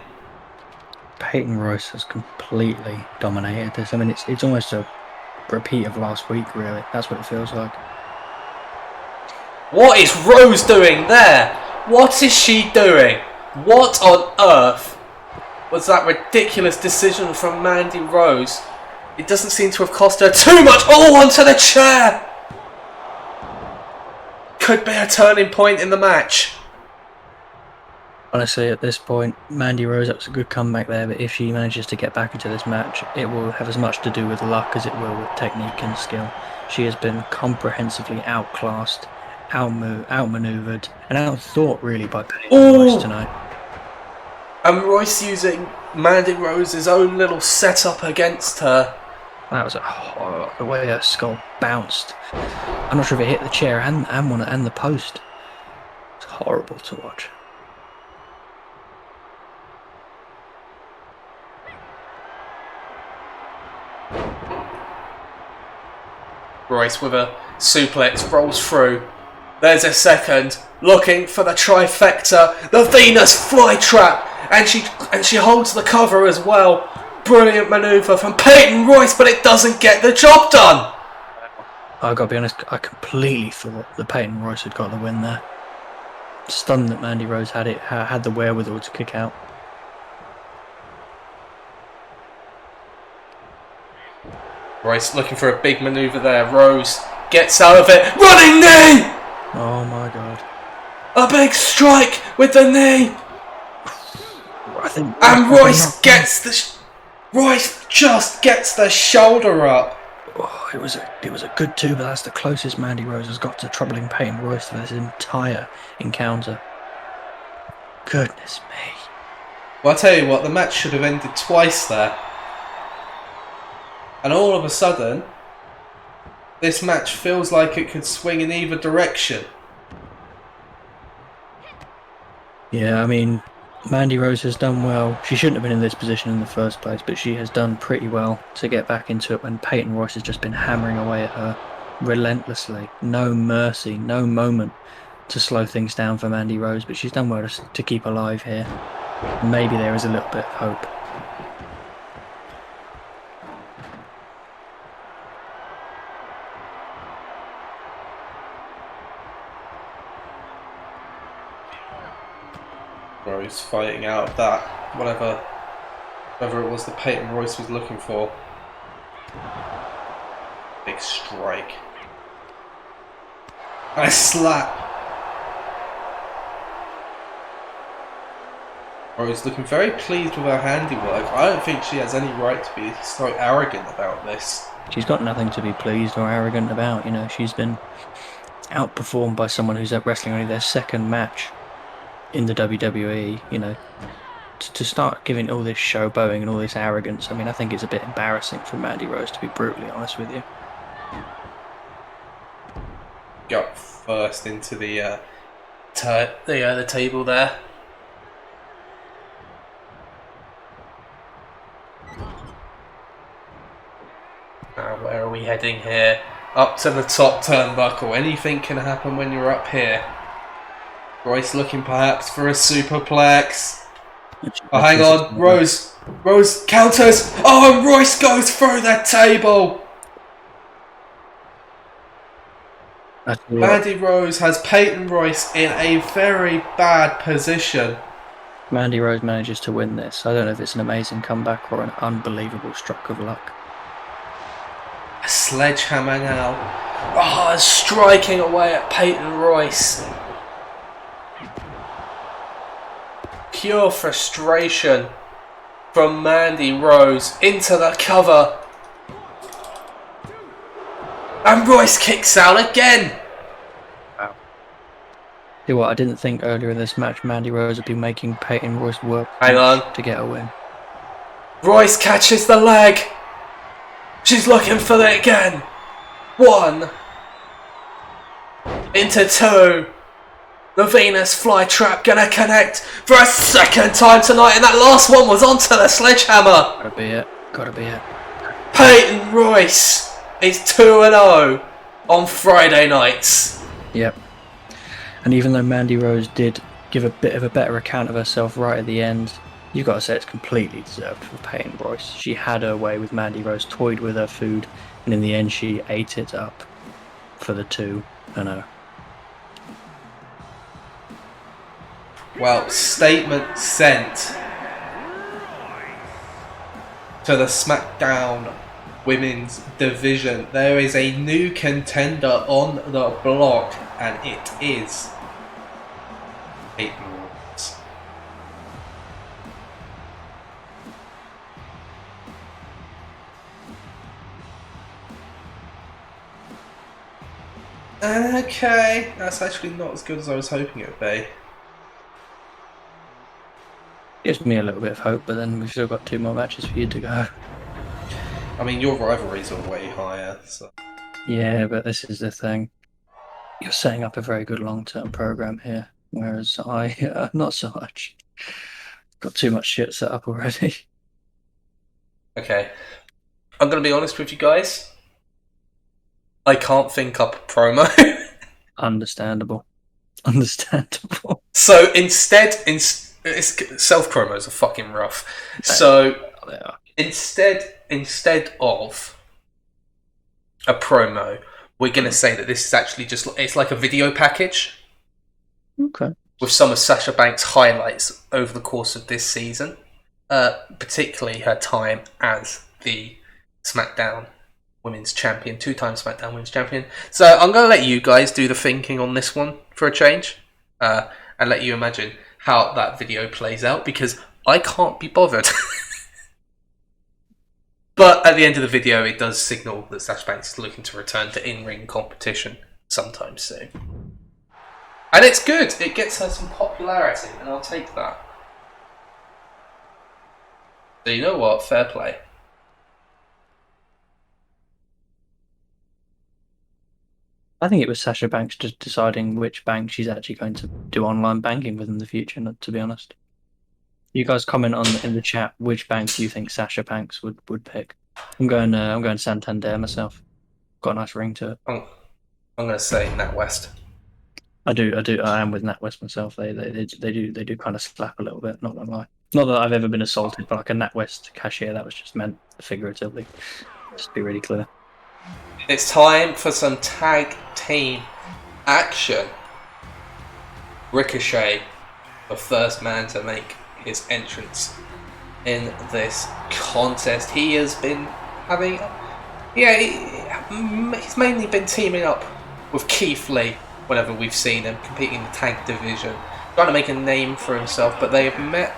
Peyton Royce has completely dominated this. I mean, it's almost a repeat of last week, really. That's what it feels like. What is Rose doing there? What is she doing? What on earth was that ridiculous decision from Mandy Rose? It doesn't seem to have cost her too much. Oh, onto the chair! Could be a turning point in the match. Honestly, at this point, Mandy Rose, that was a good comeback there, but if she manages to get back into this match, it will have as much to do with luck as it will with technique and skill. She has been comprehensively outclassed, outmaneuvered, and outthought really by Peyton Royce tonight. And Royce using Mandy Rose's own little setup against her. That was the way her skull bounced. I'm not sure if it hit the chair and the post. It's horrible to watch. Royce with a suplex rolls through. There's a second, looking for the trifecta, the Venus flytrap, and she holds the cover as well. Brilliant manoeuvre from Peyton Royce, but it doesn't get the job done. I gotta be honest, I completely thought that Peyton Royce had got the win there. Stunned that Mandy Rose had the wherewithal to kick out. Royce looking for a big manoeuvre there. Rose gets out of it. Running knee! Oh my god. A big strike with the knee. And Royce just gets the shoulder up. Oh, it was a good two, but that's the closest Mandy Rose has got to troubling Peyton Royce for this entire encounter. Goodness me. Well, I tell you what, the match should have ended twice there. And all of a sudden, this match feels like it could swing in either direction. Yeah, I mean, Mandy Rose has done well. She shouldn't have been in this position in the first place, but she has done pretty well to get back into it when Peyton Royce has just been hammering away at her relentlessly. No mercy, no moment to slow things down for Mandy Rose, but she's done well to keep alive here. Maybe there is a little bit of hope. Rose fighting out of that, whatever it was that Peyton Royce was looking for. Big strike. And a slap. Rose looking very pleased with her handiwork. I don't think she has any right to be so arrogant about this. She's got nothing to be pleased or arrogant about, you know. She's been outperformed by someone who's at wrestling only their second match in the WWE, you know. To start giving all this showboating and all this arrogance, I mean, I think it's a bit embarrassing for Mandy Rose, to be brutally honest with you. got first into the the table there. Now, where are we heading here? Up to the top turnbuckle. Anything can happen when you're up here. Royce looking perhaps for a superplex. Oh, hang on. Rose counters. Oh, and Royce goes through that table. Mandy Rose has Peyton Royce in a very bad position. Mandy Rose manages to win this. I don't know if it's an amazing comeback or an unbelievable stroke of luck. A sledgehammer now. Oh, striking away at Peyton Royce. Pure frustration from Mandy Rose into the cover. And Royce kicks out again. Wow. See what, I didn't think earlier in this match Mandy Rose would be making Peyton Royce work to get a win. Royce catches the leg. She's looking for it again. 1. Into 2. The Venus flytrap gonna connect for a second time tonight, and that last one was onto the sledgehammer. Gotta be it. Gotta be it. Peyton Royce is 2-0 on Friday nights. Yep. And even though Mandy Rose did give a bit of a better account of herself right at the end, you've got to say it's completely deserved for Peyton Royce. She had her way with Mandy Rose, toyed with her food, and in the end she ate it up for the 2-0. Well, statement sent to the SmackDown Women's Division. There is a new contender on the block, and it is Peyton Royce. Okay, that's actually not as good as I was hoping it would be. Gives me a little bit of hope, but then we've still got 2 more matches for you to go. I mean, your rivalries are way higher, so... Yeah, but this is the thing. You're setting up a very good long-term program here, whereas I, not so much. Got too much shit set up already. Okay. I'm going to be honest with you guys. I can't think up a promo. Understandable. Understandable. So instead... self-promos are fucking rough. So They are. instead of a promo, we're going to say that this is actually just... It's like a video package. Okay. With some of Sasha Banks' highlights over the course of this season. Particularly her time as the SmackDown Women's Champion, 2-time SmackDown Women's Champion. So I'm going to let you guys do the thinking on this one for a change. And let you imagine how that video plays out, because I can't be bothered. But at the end of the video, it does signal that Sasha Banks is looking to return to in-ring competition sometime soon. And it's good. It gets her some popularity, and I'll take that. So you know what? Fair play. I think it was Sasha Banks just deciding which bank she's actually going to do online banking with in the future, to be honest. You guys comment in the chat which bank you think Sasha Banks would pick. I'm going Santander myself. Got a nice ring to it. I'm going to say NatWest. I am with NatWest myself. They do kind of slap a little bit, not gonna lie. Not that I've ever been assaulted by like a NatWest cashier, that was just meant figuratively. Just to be really clear. It's time for some tag team action. Ricochet, the first man to make his entrance in this contest. He has been having... he's mainly been teaming up with Keith Lee whenever we've seen him competing in the tag division. Trying to make a name for himself, but they have met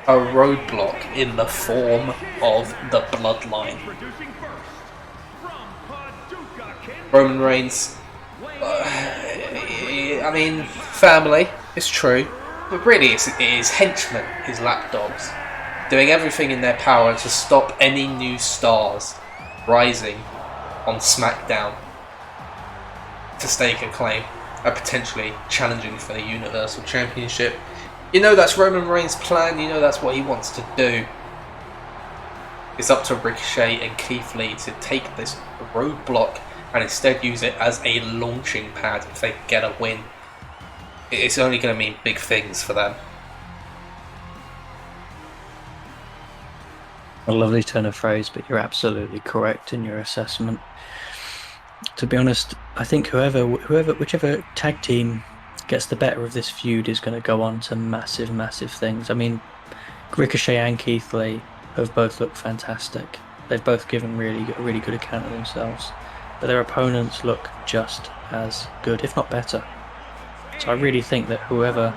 a roadblock in the form of the Bloodline. Roman Reigns, I mean, family, it's true, but really it is henchmen, his lapdogs, doing everything in their power to stop any new stars rising on SmackDown. to stake a claim at potentially challenging for the Universal Championship. You know that's Roman Reigns' plan, you know that's what he wants to do. It's up to Ricochet and Keith Lee to take this roadblock and instead use it as a launching pad if they get a win. It's only going to mean big things for them. A lovely turn of phrase, but you're absolutely correct in your assessment. To be honest, I think whichever tag team gets the better of this feud is going to go on to massive, massive things. I mean, Ricochet and Keith Lee have both looked fantastic. They've both given a really good account of themselves, but their opponents look just as good, if not better. So I really think that whoever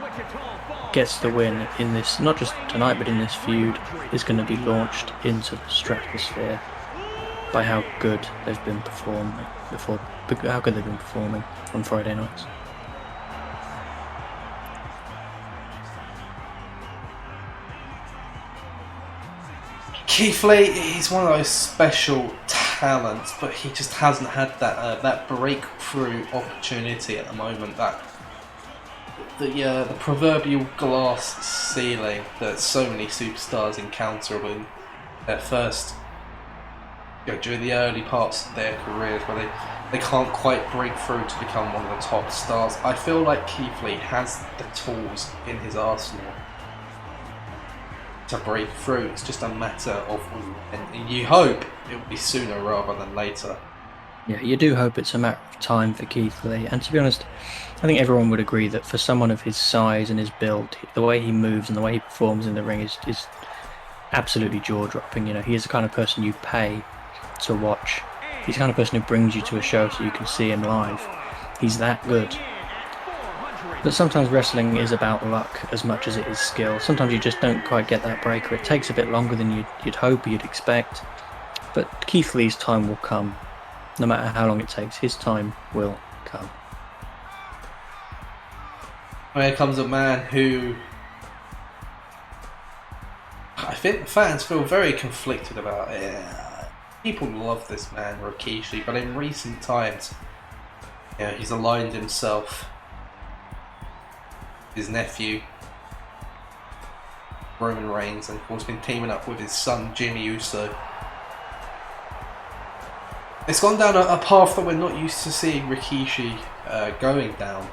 gets the win in this, not just tonight, but in this feud, is going to be launched into the stratosphere by how good they've been performing on Friday nights. Keith Lee, he's one of those special talents, but he just hasn't had that breakthrough opportunity at the moment. The proverbial glass ceiling that so many superstars encounter when their first, during the early parts of their careers, where they can't quite break through to become one of the top stars. I feel like Keith Lee has the tools in his arsenal to break through. It's just a matter of, and you hope it will be sooner rather than later. Yeah, you do hope it's a matter of time for Keith Lee. And to be honest, I think everyone would agree that for someone of his size and his build, the way he moves and the way he performs in the ring is absolutely jaw-dropping. You know, he is the kind of person you pay to watch. He's the kind of person who brings you to a show so you can see him live. He's that good. But sometimes wrestling is about luck as much as it is skill. Sometimes you just don't quite get that break, or it takes a bit longer than you'd hope or you'd expect. But Keith Lee's time will come. No matter how long it takes, his time will come. Here comes a man who I think fans feel very conflicted about. People love this man, Rikishi, but in recent times, he's aligned himself, his nephew, Roman Reigns, and of course been teaming up with his son, Jimmy Uso. It's gone down a path that we're not used to seeing Rikishi going down,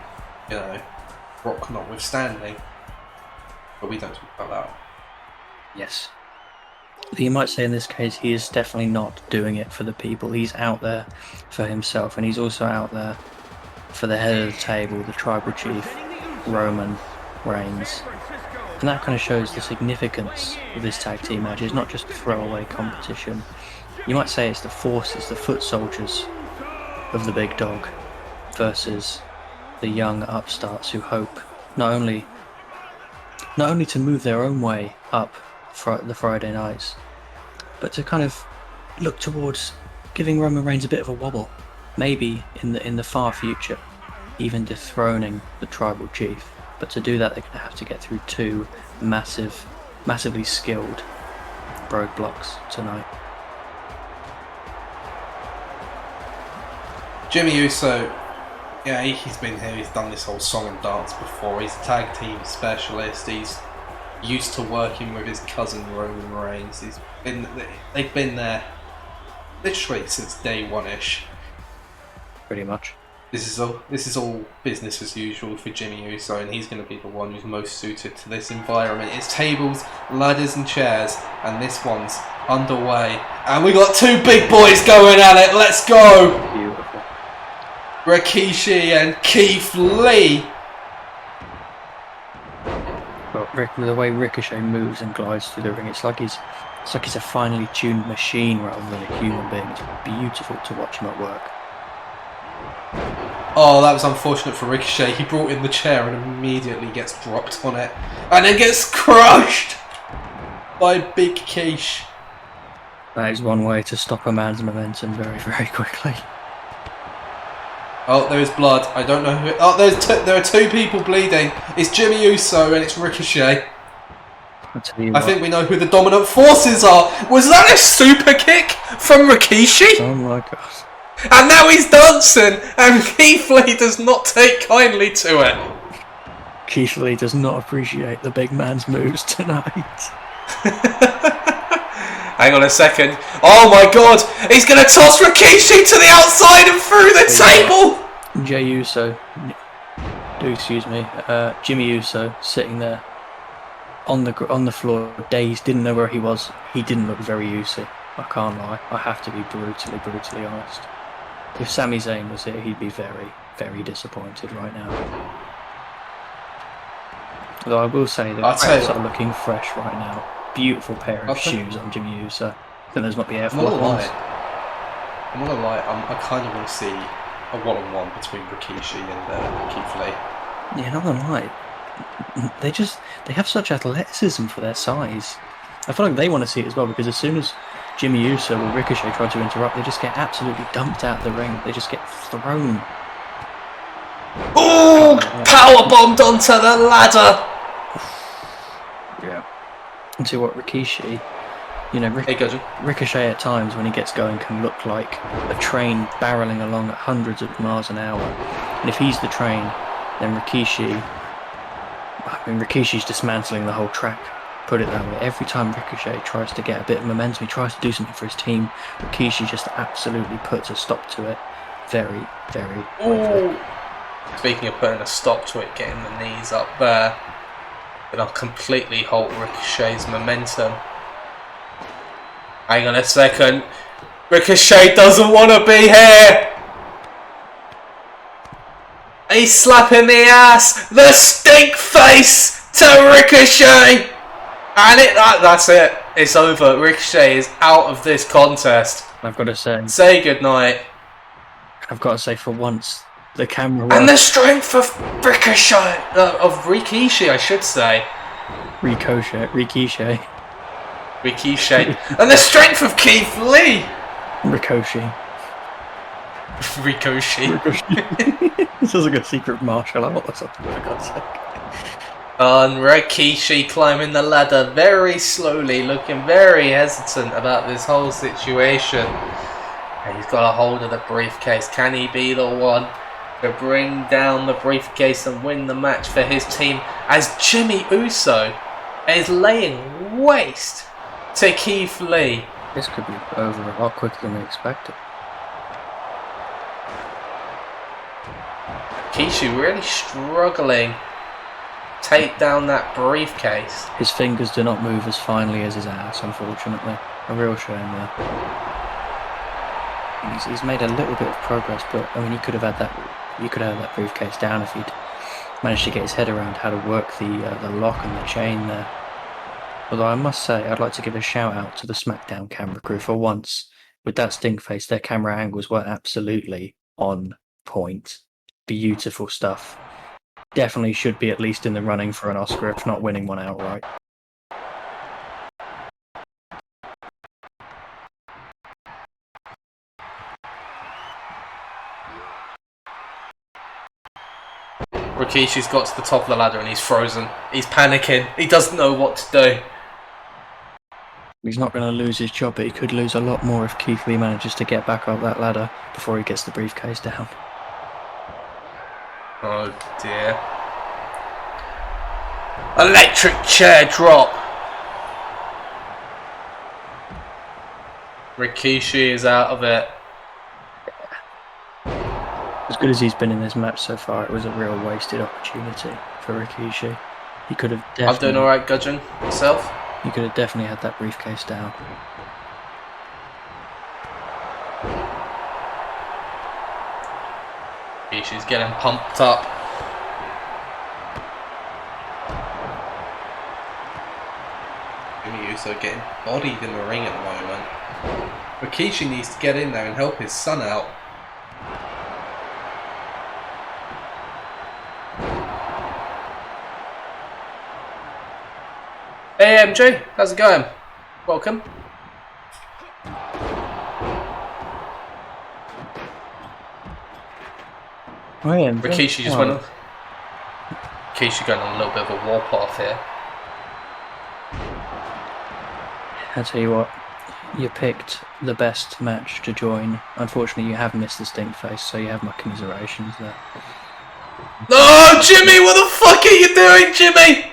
Rock notwithstanding. But we don't talk about that. Yes. You might say in this case he is definitely not doing it for the people. He's out there for himself, and he's also out there for the head of the table, the tribal chief, Roman Reigns. And that kind of shows the significance of this tag team match. It's not just a throwaway competition. You might say it's the forces, the foot soldiers of the big dog versus the young upstarts who hope not only to move their own way up the Friday nights, but to kind of look towards giving Roman Reigns a bit of a wobble, maybe in the far future, even dethroning the tribal chief. But to do that, they're going to have to get through two massively skilled roadblocks tonight. Jimmy Uso, he's been here, he's done this whole song and dance before. He's a tag team specialist, he's used to working with his cousin Roman Reigns. They've been there literally since day one-ish. Pretty much. This is all business as usual for Jimmy Uso, and he's going to be the one who's most suited to this environment. It's tables, ladders and chairs, and this one's underway. And we got two big boys going at it. Let's go! Beautiful. Rikishi and Keith Lee. But the way Ricochet moves and glides through the ring, it's like he's a finely tuned machine rather than a human being. It's beautiful to watch him at work. Oh, that was unfortunate for Ricochet. He brought in the chair and immediately gets dropped on it. And then gets crushed by Big Keish. That is one way to stop a man's momentum very, very quickly. Oh, there is blood. I don't know who... Oh, there are two people bleeding. It's Jimmy Uso and it's Ricochet. I think we know who the dominant forces are. Was that a super kick from Rikishi? Oh my god. And now he's dancing, and Keith Lee does not take kindly to it. Keith Lee does not appreciate the big man's moves tonight. Hang on a second. Oh my god! He's going to toss Rikishi to the outside and through the table! Jey Uso, excuse me, Jimmy Uso sitting there on the floor, dazed, didn't know where he was. He didn't look very Uso. I can't lie. I have to be brutally honest. If Sami Zayn was here, he'd be very, very disappointed right now. Although I will say the cracks are looking fresh right now. Beautiful pair of shoes on Jimmy Uso. I think those might be Air Force ones. I'm not gonna lie, I kind of want to see a one-on-one between Rikishi and Keith Lee. Yeah, not gonna lie. They have such athleticism for their size. I feel like they want to see it as well, because as soon as Jimmy Uso or Ricochet try to interrupt, they just get absolutely dumped out of the ring. They just get thrown. Ooh! Powerbombed onto the ladder! Yeah. And see what Rikishi, you know, Ricochet at times when he gets going can look like a train barreling along at hundreds of miles an hour. And if he's the train, then Rikishi's dismantling the whole track. Put it that way. Every time Ricochet tries to get a bit of momentum, he tries to do something for his team, Rikishi just absolutely puts a stop to it. Very, very quickly. Speaking of putting a stop to it, getting the knees up there, it'll completely halt Ricochet's momentum. Hang on a second. Ricochet doesn't want to be here! He's slapping the ass! The stink face to Ricochet! And that's it. It's over. Ricochet is out of this contest. I've got to say goodnight. I've got to say, for once, the camera and the strength of Ricochet, of Rikishi, I should say. Rikishi. And the strength of Keith Lee. Ricochet. This is like a secret martial art or something, for God's sake. And Rikishi climbing the ladder very slowly, looking very hesitant about this whole situation. And he's got a hold of the briefcase. Can he be the one to bring down the briefcase and win the match for his team, as Jimmy Uso is laying waste to Keith Lee? This could be over a lot quicker than we expected. Rikishi really struggling to take down that briefcase. His fingers do not move as finely as his ass, unfortunately. A real shame there. He's made a little bit of progress, but I mean, you could have had that briefcase down if he'd managed to get his head around how to work the lock and the chain there. Although I must say, I'd like to give a shout out to the SmackDown camera crew for once. With that stink face, their camera angles were absolutely on point. Beautiful stuff. Definitely should be at least in the running for an Oscar, if not winning one outright. Rikishi's got to the top of the ladder and he's frozen. He's panicking. He doesn't know what to do. He's not going to lose his job, but he could lose a lot more if Keith Lee manages to get back up that ladder before he gets the briefcase down. Oh dear. Electric chair drop. Rikishi is out of it. As good as he's been in this match so far, it was a real wasted opportunity for Rikishi. He could have definitely... I'm doing alright, Gudgeon. Yourself? He could have definitely had that briefcase down. Rikishi's getting pumped up. Jimmy Uso getting bodied in the ring at the moment. Rikishi needs to get in there and help his son out. Hey MJ, how's it going? Welcome. Oh, yeah, Rikishi just went on. Rikishi going on a little bit of a warpath here. I tell you what, You picked the best match to join. Unfortunately, you have missed the stink face, so you have my commiserations there. No, Jimmy, what the fuck are you doing, Jimmy?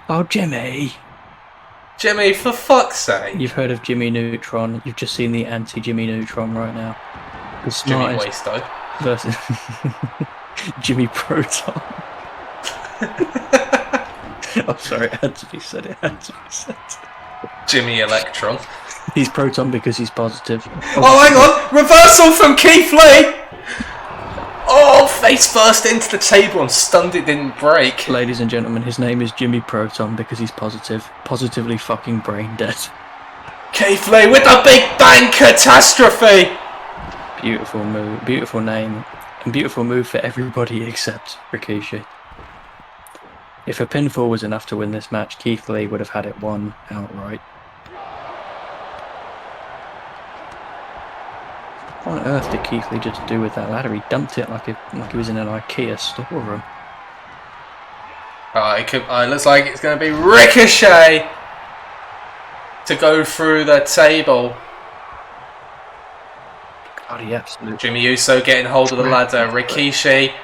Oh, Jimmy! Jimmy, for fuck's sake. You've heard of Jimmy Neutron. You've just seen the anti-Jimmy Neutron right now. The Jimmy smartest Waisto. versus Jimmy Proton. Oh, sorry, it had to be said. It had to be said. Jimmy Electron. He's Proton because he's positive. Oh, hang on! Reversal from Keith Lee! Oh, face first into the table and stunned it didn't break. Ladies and gentlemen, his name is Jimmy Proton because he's positive. Positively fucking brain dead. Keith Lee with the Big Bang Catastrophe! Beautiful move, beautiful name, and beautiful move for everybody except Rikishi. If a pinfall was enough to win this match, Keith Lee would have had it won outright. What on earth did Keith Lee just do with that ladder? He dumped it like he was in an IKEA storeroom. It looks like it's going to be Ricochet to go through the table. God, he absolutely. Jimmy Uso getting hold of the ladder. Rikishi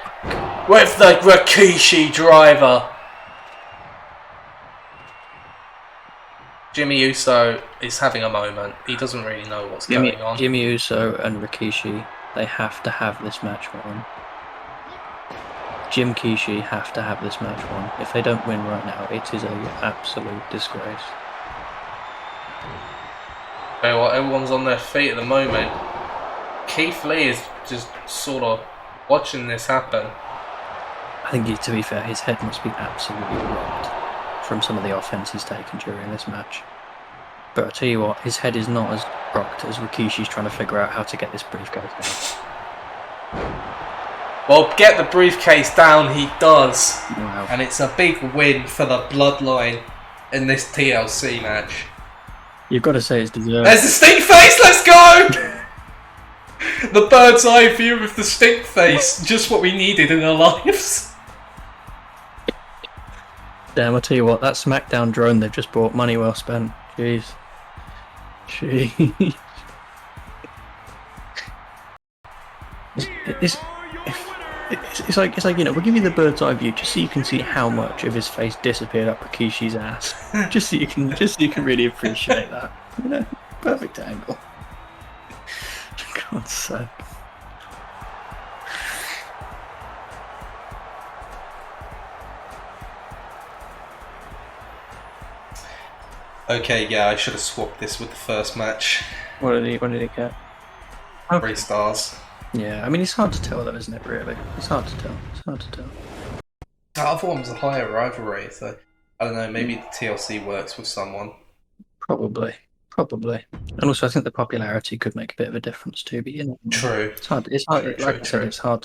with the Rikishi driver. Jimmy Uso is having a moment. He doesn't really know what's going on. Jimmy Uso and Rikishi, they have to have this match won. Jim Kishi have to have this match won. If they don't win right now, it is an absolute disgrace. Okay, well, everyone's on their feet at the moment. Keith Lee is just sort of watching this happen. I think, to be fair, his head must be absolutely rocked from some of the offense he's taken during this match. But I tell you what, his head is not as rocked as Rikishi's trying to figure out how to get this briefcase down. Well, get the briefcase down, he does. Wow. And it's a big win for the Bloodline in this TLC match. You've got to say it's deserved. There's the stink face, let's go! The bird's eye view of the stink face, just what we needed in our lives. Damn, I'll tell you what, that SmackDown drone they've just bought, money well spent. Jeez. Jeez. It's like, you know, we'll give you the bird's eye view just so you can see how much of his face disappeared up Rikishi's ass. just so you can really appreciate that. You know, perfect angle. God's sake. Okay, yeah, I should have swapped this with the first match. What did he get? 3 stars. Yeah, I mean, it's hard to tell though, isn't it, really? It's hard to tell. That other one was a higher rivalry, so I don't know, maybe the TLC works with someone. Probably. And also, I think the popularity could make a bit of a difference too, but you know. True. It's hard, True, like I said, true. it's hard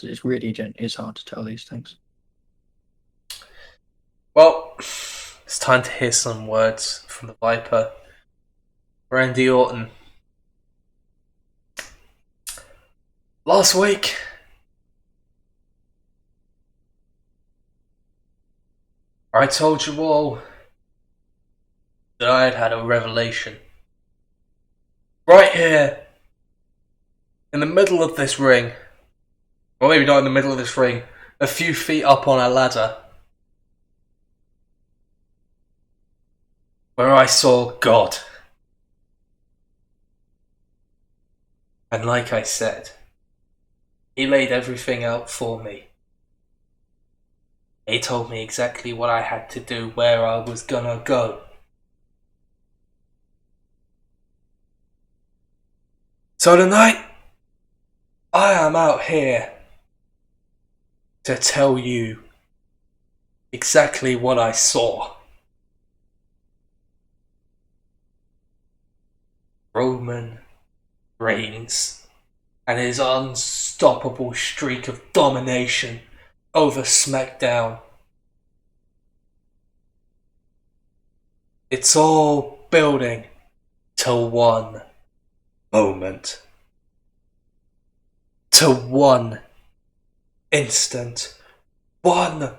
to tell these things. Well, it's time to hear some words from the Viper. Randy Orton. Last week, I told you all that I had had a revelation. Right here, in the middle of this ring, or maybe not in the middle of this ring, a few feet up on a ladder, where I saw God. And like I said, He laid everything out for me. He told me exactly what I had to do, where I was gonna go. So tonight, I am out here to tell you exactly what I saw. Roman Reigns and his unstoppable streak of domination over SmackDown. It's all building to one moment. To one instant. One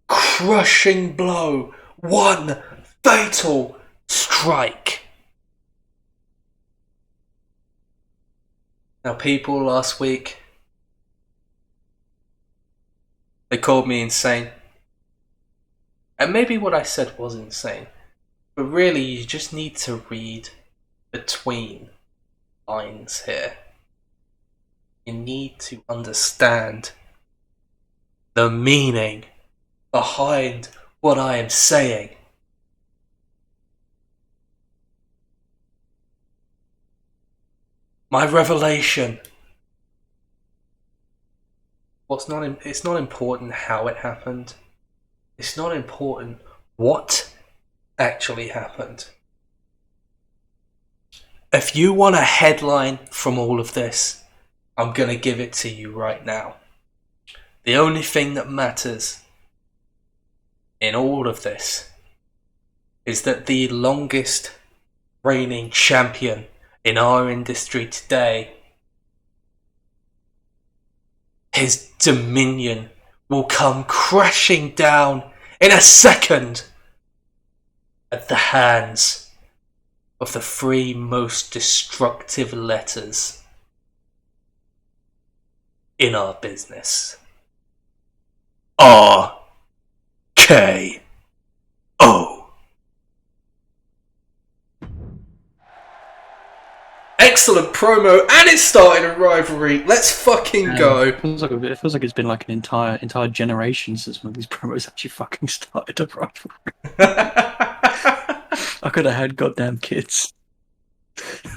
crushing blow. One fatal strike. Now, people last week, they called me insane. And maybe what I said was insane. But really, you just need to read between lines here. You need to understand the meaning behind what I am saying. My revelation. It's not important how it happened. It's not important what actually happened. If you want a headline from all of this, I'm gonna give it to you right now. The only thing that matters in all of this is that the longest reigning champion in our industry today, his dominion will come crashing down in a second at the hands of the three most destructive letters in our business. RKO. Excellent promo, and it started a rivalry. Let's fucking go. It feels like it's been like an entire generation since one of these promos actually fucking started a rivalry. I could have had goddamn kids.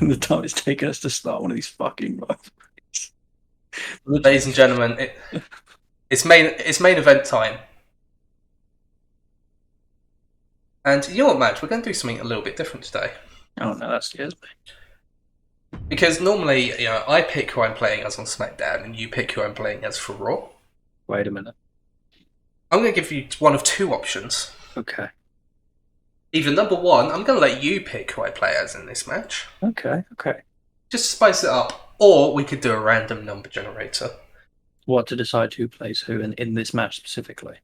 And the time it's taken us to start one of these fucking rivalries. Ladies and gentlemen, it's main event time. And you know what, Madge? We're going to do something a little bit different today. Oh no, that scares me. Because normally, I pick who I'm playing as on SmackDown, and you pick who I'm playing as for Raw. Wait a minute. I'm going to give you one of two options. Okay. Either number one, I'm going to let you pick who I play as in this match. Okay. Just spice it up. Or we could do a random number generator. What, to decide who plays who in this match specifically?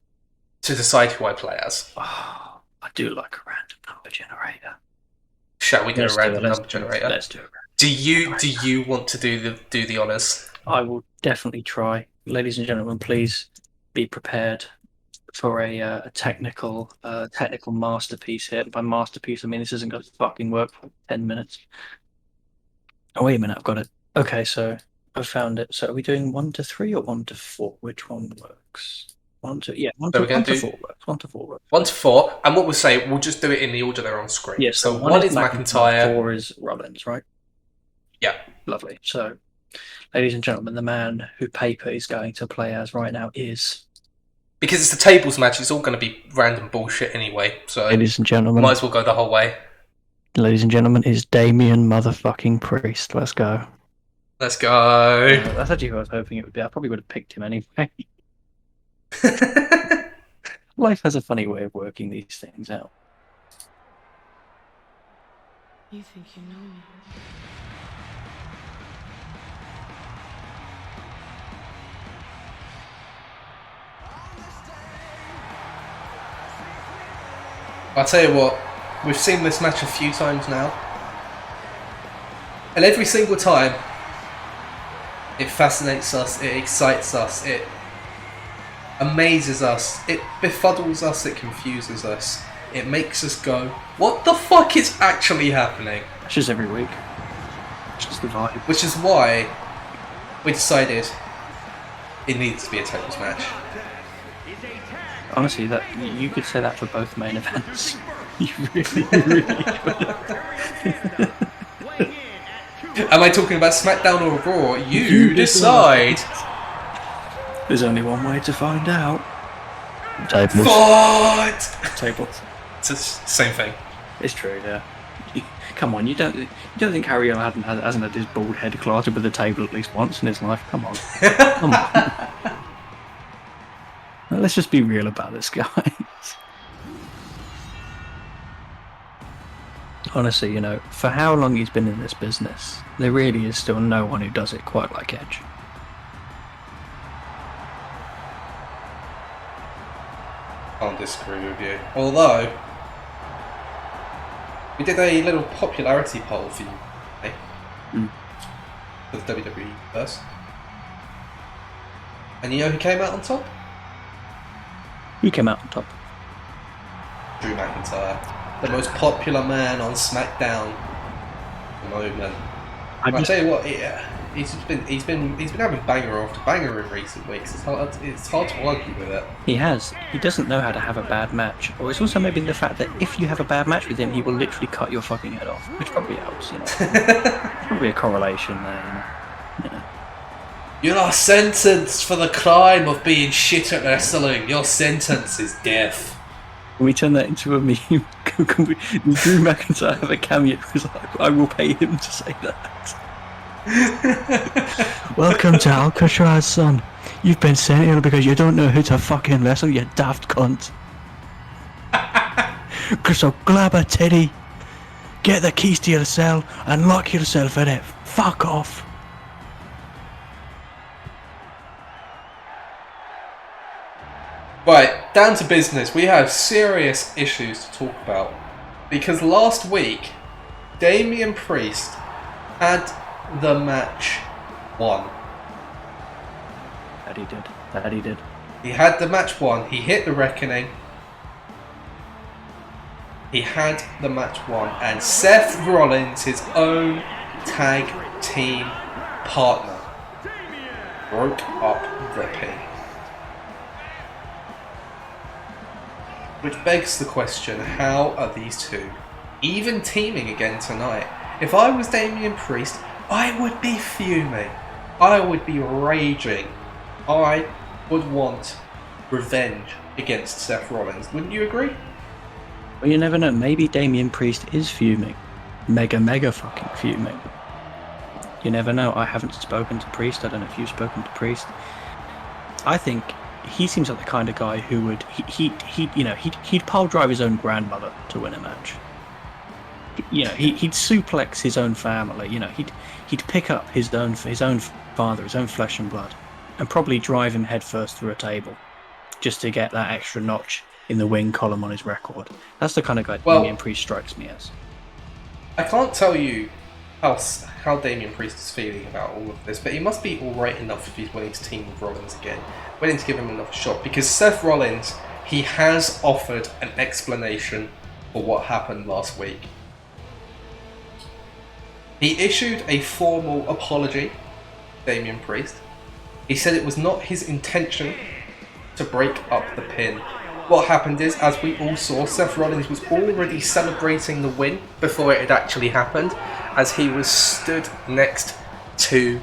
To decide who I play as. Oh, I do like a random number generator. Shall we do a random number generator? Let's do it. Do you want to do the honours? I will definitely try. Ladies and gentlemen, please be prepared for a technical masterpiece here. By masterpiece, I mean this isn't going to fucking work for 10 minutes. Oh, wait a minute, I've got it. Okay, so I found it. So are we doing 1 to 3 or 1 to 4? Which one works? 1 to 4 works. 1 to 4 works. 1 to 4, and what we'll say, we'll just do it in the order they're on screen. Yes. So 1 is McIntyre. 4 is Rollins, right? Yeah. Lovely. So, ladies and gentlemen, the man who Paper is going to play as right now is... Because it's the tables match, it's all going to be random bullshit anyway, so... Ladies and gentlemen... Might as well go the whole way. Ladies and gentlemen, is Damian motherfucking Priest. Let's go. Let's go. That's actually who I was hoping it would be. I probably would have picked him anyway. Life has a funny way of working these things out. You think you know me? I'll tell you what, we've seen this match a few times now. And every single time, it fascinates us, it excites us, it amazes us, it befuddles us, it confuses us. It makes us go, what the fuck is actually happening? It's just every week. It's just the vibe. Which is why we decided it needs to be a tables match. Honestly, that you could say that for both main events. You really could. Am I talking about SmackDown or Raw? You decide. There's only one way to find out. Tables. What? Tables. It's the same thing. It's true, yeah. Come on, you don't think Harry hasn't had his bald head clotted with a table at least once in his life? Come on. Come on. Now, let's just be real about this, guys. Honestly, you know, for how long he's been in this business, there really is still no one who does it quite like Edge. Can't disagree with you. Although, we did a little popularity poll for you. for the WWE first. And you know who came out on top? Who came out on top? Drew McIntyre, the most popular man on SmackDown at the moment. I tell you what, he's been having banger after banger in recent weeks. It's hard to argue with it. He has. He doesn't know how to have a bad match. Or it's also maybe the fact that if you have a bad match with him, he will literally cut your fucking head off, which probably helps, you know. Probably a correlation there, you know. You're not sentenced for the crime of being shit at wrestling. Your sentence is death. Can we turn that into a meme? Can Drew McIntyre have a cameo? Because I will pay him to say that. Welcome to Alcatraz, son. You've been sent here because you don't know who to fucking wrestle, you daft cunt. So grab a teddy, get the keys to your cell, and lock yourself in it. Fuck off. Right, down to business. We have serious issues to talk about. Because last week, Damian Priest had the match won. That he did. He had the match won. He hit the reckoning. He had the match won. And Seth Rollins, his own tag team partner, broke up the pin. Which begs the question, how are these two even teaming again tonight? If I was Damian Priest, I would be fuming. I would be raging. I would want revenge against Seth Rollins. Wouldn't you agree? Well, you never know. Maybe Damian Priest is fuming. Mega fucking fuming. You never know. I haven't spoken to Priest. I don't know if you've spoken to Priest. I think he seems like the kind of guy who would he'd pile drive his own grandmother to win a match. You know, he'd suplex his own family. You know, he'd pick up his own father, his own flesh and blood, and probably drive him headfirst through a table, just to get that extra notch in the win column on his record. That's the kind of guy Damian Priest strikes me as. I can't tell you how Damian Priest is feeling about all of this, but he must be alright enough if he's willing to team with Rollins again, willing to give him another shot, because Seth Rollins, he has offered an explanation for what happened last week. He issued a formal apology, Damian Priest. He said it was not his intention to break up the pin. What happened is, as we all saw, Seth Rollins was already celebrating the win before it had actually happened, as he was stood next to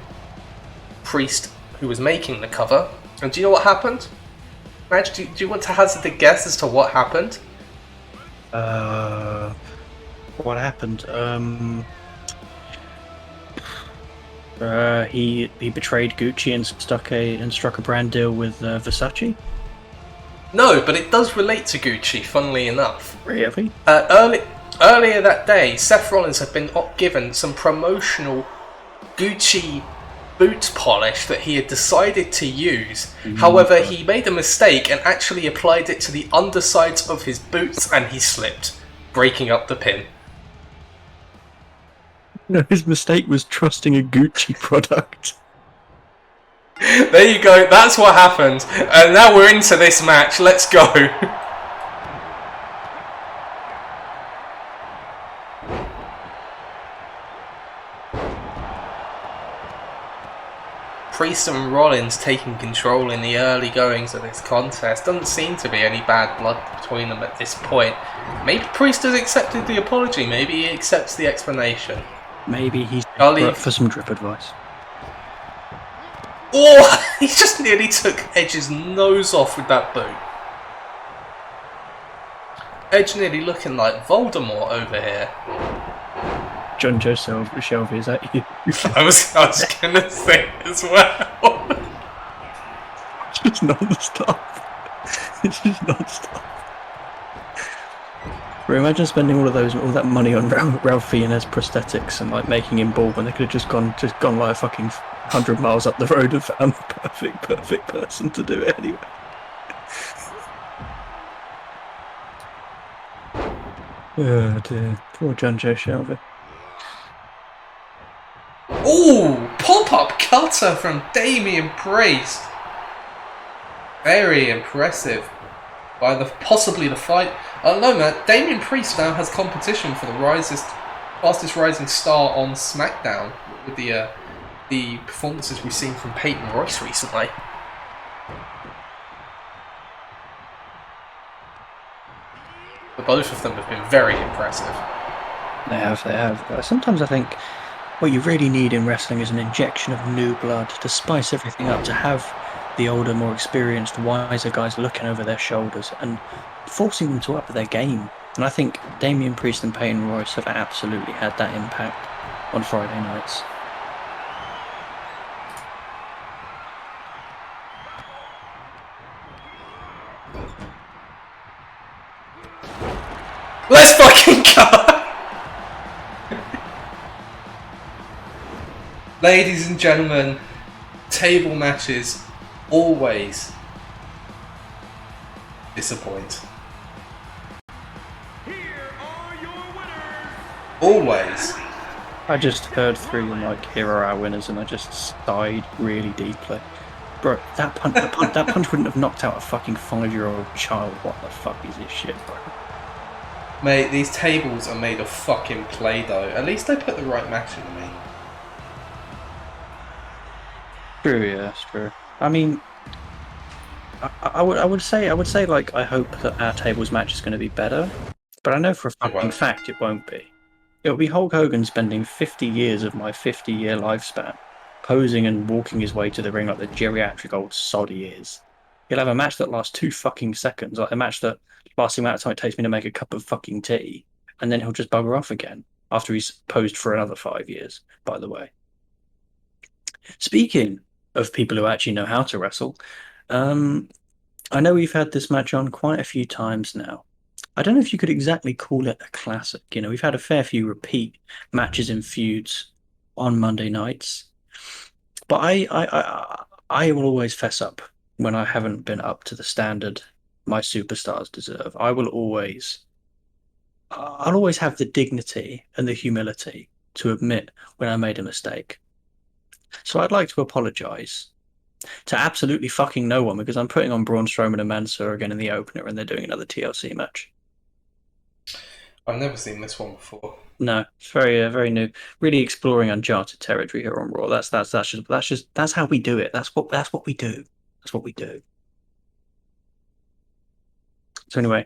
Priest, who was making the cover. And do you know what happened? Madge, do you want to hazard a guess as to what happened? What happened? He betrayed Gucci and struck a brand deal with Versace. No, but it does relate to Gucci, funnily enough. Really? Earlier that day, Seth Rollins had been given some promotional Gucci boot polish that he had decided to use. However, he made a mistake and actually applied it to the undersides of his boots, and he slipped, breaking up the pin. No, his mistake was trusting a Gucci product. There you go, that's what happened. And now we're into this match, let's go. Priest and Rollins taking control in the early goings of this contest. Doesn't seem to be any bad blood between them at this point. Maybe Priest has accepted the apology, maybe he accepts the explanation. Maybe he's desperate for some drip advice. Oh, he just nearly took Edge's nose off with that boot. Edge nearly looking like Voldemort over here. John Joe Shelby, is that you? I was gonna say as well. Just non-stop. It's just non-stop. Bro, imagine spending all that money on Ralph Fiennes prosthetics and like making him bald when they could have just gone like a fucking 100 miles up the road and found the perfect person to do it anyway. Oh dear, poor John Joe Shelby. Ooh, pop-up cutter from Damian Priest. Very impressive. By possibly the fight. No, man. Damian Priest now has competition for the fastest rising star on SmackDown with the performances we've seen from Peyton Royce recently. But both of them have been very impressive. They have. Sometimes I think what you really need in wrestling is an injection of new blood to spice everything up, to have the older, more experienced, wiser guys looking over their shoulders and forcing them to up their game. And I think Damian Priest and Peyton Royce have absolutely had that impact on Friday nights. Let's fucking go! Ladies and gentlemen, table matches always disappoint. Here are your winners. Always. I just heard through them like, here are our winners, and I just sighed really deeply. Bro, that punch wouldn't have knocked out a fucking 5-year-old child. What the fuck is this shit, bro? Mate, these tables are made of fucking Play-Doh. At least they put the right match in me. True, yeah, that's true. I mean, I would say like I hope that our tables match is going to be better, but I know for a fucking won't. fact it won't be. It'll be Hulk Hogan spending 50 years of my 50-year lifespan posing and walking his way to the ring like the geriatric old sod he is. He'll have a match that lasts 2 fucking seconds, like a match that lasts the amount of time it takes me to make a cup of fucking tea, and then he'll just bugger off again after he's posed for another 5 years, by the way. Speaking of people who actually know how to wrestle, I know we've had this match on quite a few times now. I don't know if you could exactly call it a classic. You know, we've had a fair few repeat matches and feuds on Monday nights, but I will always fess up when I haven't been up to the standard my superstars deserve. I'll always have the dignity and the humility to admit when I made a mistake. So I'd like to apologise to absolutely fucking no one, because I'm putting on Braun Strowman and Mansoor again in the opener, and they're doing another TLC match. I've never seen this one before. No, it's very new. Really exploring uncharted territory here on Raw. That's how we do it. That's what we do. That's what we do. So anyway,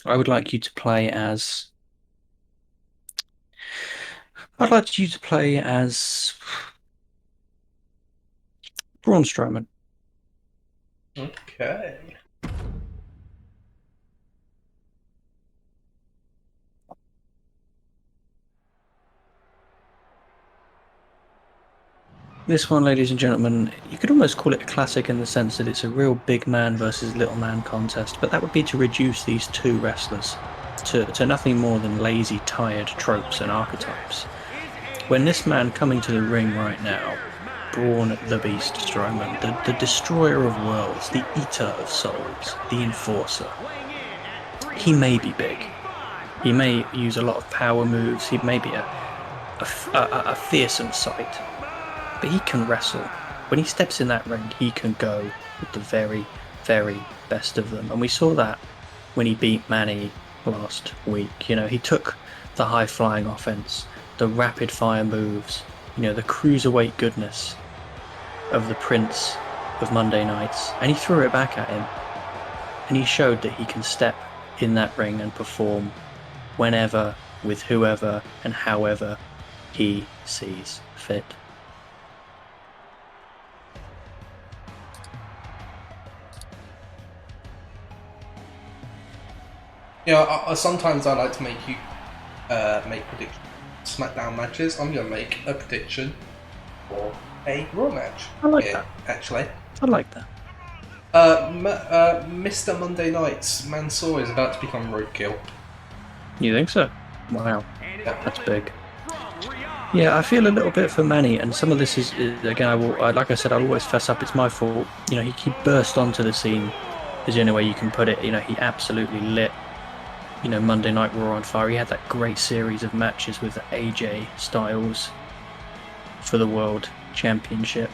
I would like you to play as. I'd like you to play as Braun Strowman. Okay. This one, ladies and gentlemen, you could almost call it a classic in the sense that it's a real big man versus little man contest, but that would be to reduce these two wrestlers to nothing more than lazy, tired tropes and archetypes. When this man coming to the ring right now, Braun the Beast Strowman, the destroyer of worlds, the eater of souls, the enforcer, he may be big. He may use a lot of power moves, he may be a fearsome sight. But he can wrestle. When he steps in that ring, he can go with the very, very best of them. And we saw that when he beat Manny last week. You know, he took the high-flying offense, the rapid-fire moves, you know, the cruiserweight goodness of the Prince of Monday nights, and he threw it back at him. And he showed that he can step in that ring and perform whenever, with whoever, and however he sees fit. You know, sometimes I like to make you make predictions. SmackDown matches. I'm gonna make a prediction for a Raw match. I like that. Actually, I like that. Mr. Monday Nights Mansoor is about to become roadkill. You think so? Wow, that's big. Yeah, I feel a little bit for Manny, and some of this is again. Like I said, I'll always fess up. It's my fault. You know, he burst onto the scene. Is the only way you can put it. You know, he absolutely lit, you know, Monday Night Raw on fire. He had that great series of matches with AJ Styles, for the World Championship.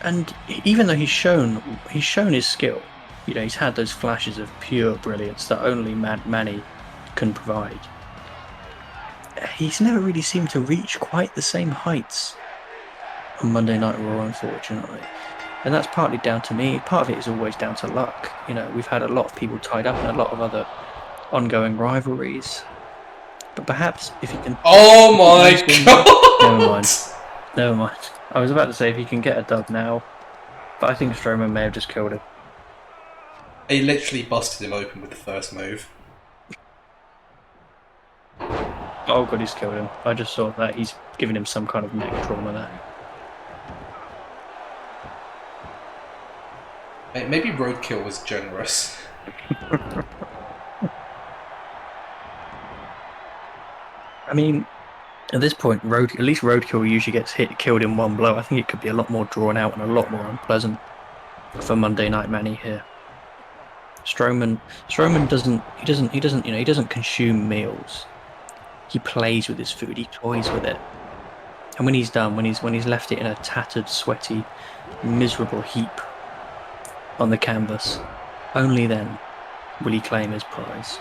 And even though he's shown his skill, he's had those flashes of pure brilliance that only Manny can provide. He's never really seemed to reach quite the same heights on Monday Night Raw, unfortunately. And that's partly down to me. Part of it is always down to luck. We've had a lot of people tied up in a lot of other ongoing rivalries. But perhaps if he can... Oh my god! Never mind. I was about to say if he can get a dub now, but I think Strowman may have just killed him. He literally busted him open with the first move. Oh god, he's killed him. I just saw that. He's given him some kind of neck trauma there. Maybe roadkill was generous. I mean, at this point, at least roadkill usually gets killed in one blow. I think it could be a lot more drawn out and a lot more unpleasant for Monday Night Manny here. Strowman doesn't consume meals. He plays with his food. He toys with it. And when he's done, when he's left it in a tattered, sweaty, miserable heap on the canvas, only then will he claim his prize.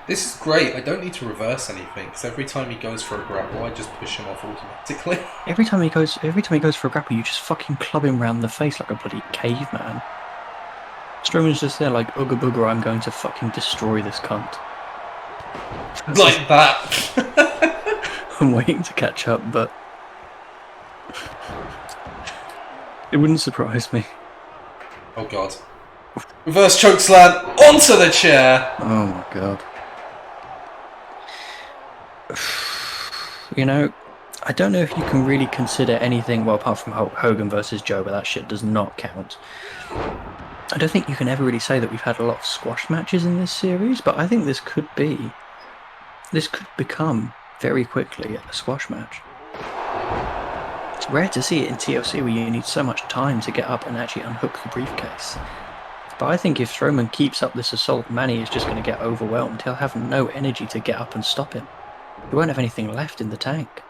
This is great. I don't need to reverse anything because every time he goes for a grapple, I just push him off automatically. Every time he goes for a grapple, you just fucking club him round the face like a bloody caveman. Strowman's just there like, ooga booga, I'm going to fucking destroy this cunt. Like that. I'm waiting to catch up, but it wouldn't surprise me. Oh god. Reverse chokeslam onto the chair! Oh my god. I don't know if you can really consider anything, well, apart from Hogan versus Joe, but that shit does not count. I don't think you can ever really say that we've had a lot of squash matches in this series, but I think this could become very quickly a squash match. It's rare to see it in TLC where you need so much time to get up and actually unhook the briefcase. But I think if Strowman keeps up this assault, Manny is just going to get overwhelmed. He'll have no energy to get up and stop him. He won't have anything left in the tank.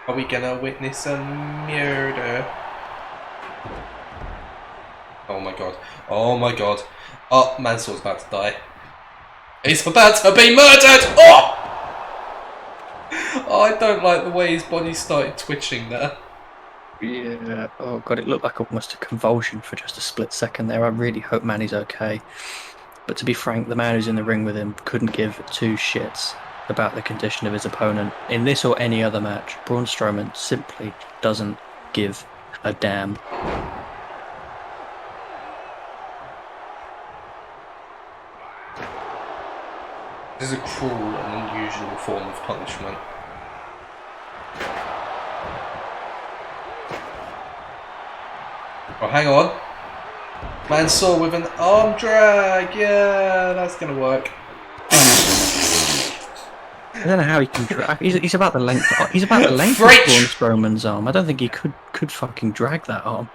Are we gonna witness a murder? Oh my god. Oh my god. Oh, Mansoor's about to die. He's about to be murdered! Oh! Oh, I don't like the way his body started twitching there. Yeah, oh god, it looked like almost a convulsion for just a split second there. I really hope Manny's okay. But to be frank, the man who's in the ring with him couldn't give two shits about the condition of his opponent. In this or any other match, Braun Strowman simply doesn't give a damn. This is a cruel and unusual form of punishment. Oh, hang on. Mansoor with an arm drag. Yeah, that's gonna work. I don't know how he can drag. He's about the length. He's about the length of Braun Strowman's arm. I don't think he could fucking drag that arm.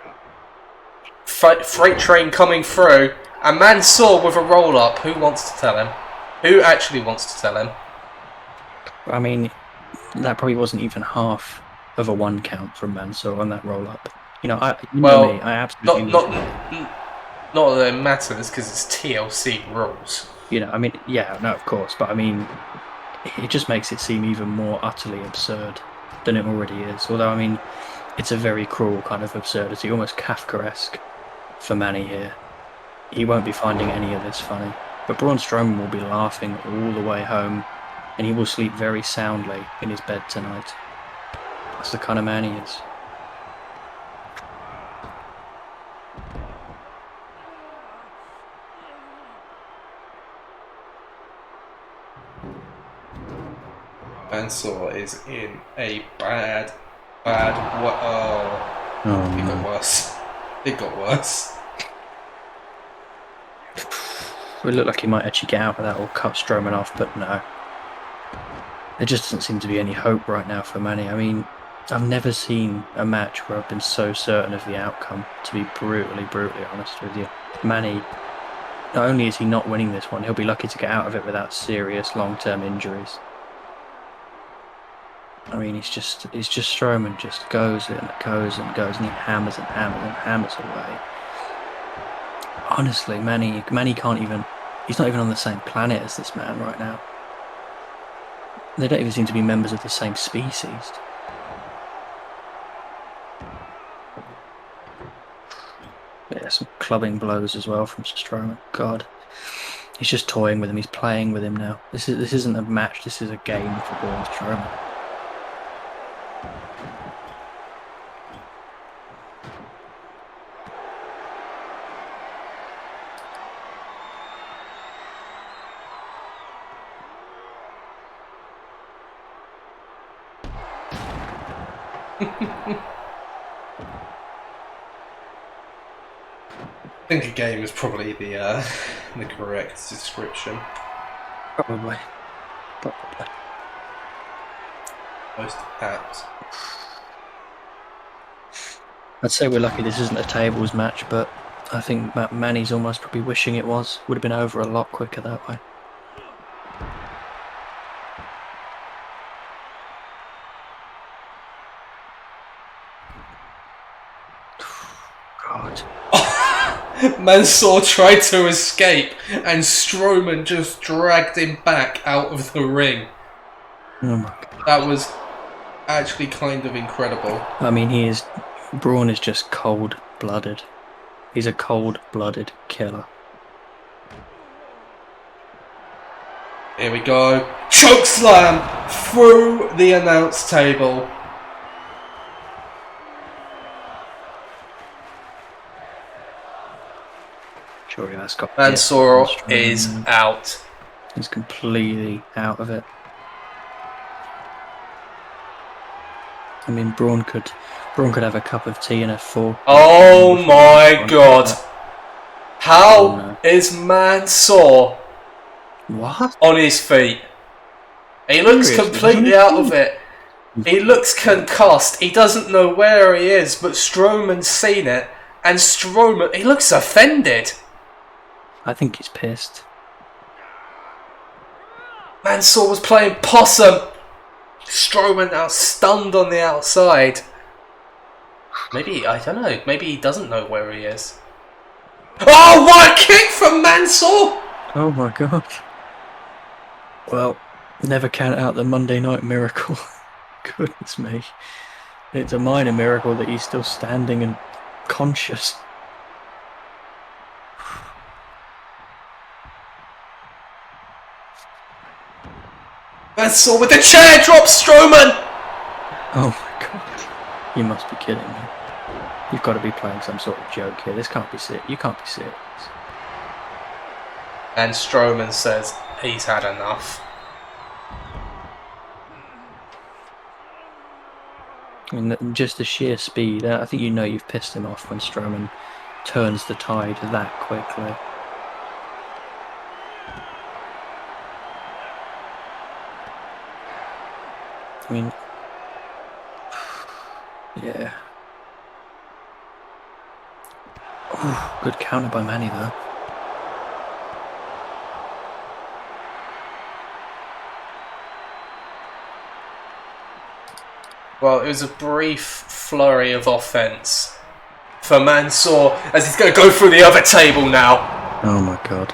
Freight train coming through. A Mansoor with a roll up. Who wants to tell him? Who actually wants to tell him? I mean, that probably wasn't even half of a one count from Mansoor on that roll up. Me, I absolutely not that it matters because it's TLC rules. Of course, but I mean, it just makes it seem even more utterly absurd than it already is. Although, I mean, it's a very cruel kind of absurdity, almost Kafkaesque for Manny here. He won't be finding any of this funny, but Braun Strowman will be laughing all the way home, and he will sleep very soundly in his bed tonight. That's the kind of man he is. Mansoor is in a bad. Oh, Oh, it got worse. It got worse. It looked like he might actually get out of that or cut Strowman off, but no. There just doesn't seem to be any hope right now for Manny. I mean, I've never seen a match where I've been so certain of the outcome, to be brutally honest with you. Manny not only is he not winning this one, he'll be lucky to get out of it without serious long-term injuries. I mean, it's just Strowman just goes and goes and goes, and he hammers and hammers and hammers away. Honestly, Manny can't even. He's not even on the same planet as this man right now. They don't even seem to be members of the same species. Yeah, some clubbing blows as well from Strowman. God, he's just toying with him. He's playing with him now. This isn't a match. This is a game for Braun Strowman. I think a game is probably the correct description. Probably. Most apt. I'd say we're lucky this isn't a tables match, but I think Manny's almost probably wishing it was. Would have been over a lot quicker that way. God. Mansoor tried to escape, and Strowman just dragged him back out of the ring. Oh my God. That was actually kind of incredible. I mean, Braun is just cold-blooded. He's a cold-blooded killer. Here we go. Choke slam through the announce table. Surely that's got. Mansoor is out. He's completely out of it. I mean, Braun could have a cup of tea and a fork. Oh my God! How is Mansoor What? on his feet? He looks Seriously? completely out of it. He looks concussed. He doesn't know where he is, but Strowman's seen it, and Strowman, he looks offended. I think he's pissed. Mansoor was playing possum. Strowman now stunned on the outside. Maybe, I don't know, maybe he doesn't know where he is. Oh, what a kick from Mansoor! Oh my God. Well, never count out the Monday Night Miracle. Goodness me. It's a minor miracle that he's still standing and conscious. Mansoor with the chair drops Strowman! Oh my God. You must be kidding me. You've got to be playing some sort of joke here. This can't be serious. You can't be serious. And Strowman says he's had enough. I mean, just the sheer speed. I think you know you've pissed him off when Strowman turns the tide that quickly. I mean, yeah. Oh, good counter by Manny though. Well, it was a brief flurry of offense for Mansoor as he's going to go through the other table now. Oh my God.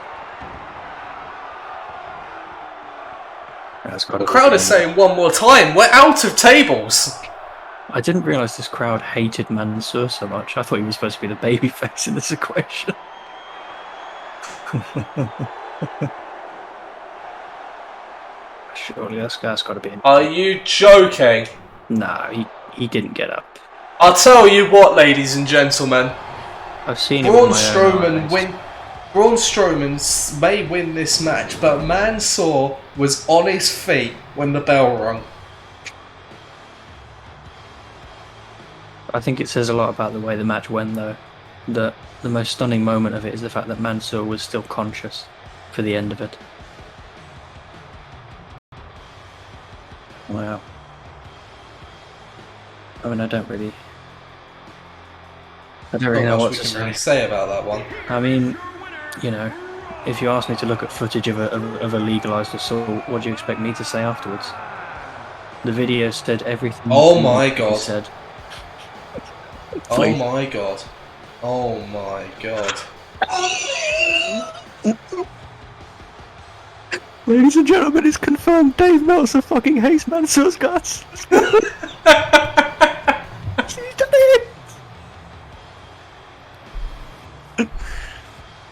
That's got The crowd is saying one more time, we're out of tables. I didn't realise this crowd hated Mansoor so much. I thought he was supposed to be the babyface in this equation. Surely that's got to be. Are you joking? No, he didn't get up. I'll tell you what, ladies and gentlemen. I've seen him. Braun Strowman may win this match, but Mansoor was on his feet when the bell rung. I think it says a lot about the way the match went, though. That the most stunning moment of it is the fact that Mansoor was still conscious for the end of it. Wow. I mean, I don't really know what to can say. really say about that one. I mean, you know, If you ask me to look at footage of a legalized assault, what do you expect me to say afterwards? The video said everything Oh that my needed to be god. said. Oh Please. my god. Oh my god. Ladies and gentlemen, it's confirmed Dave Meltzer fucking hates Mansour's guts. He's done it!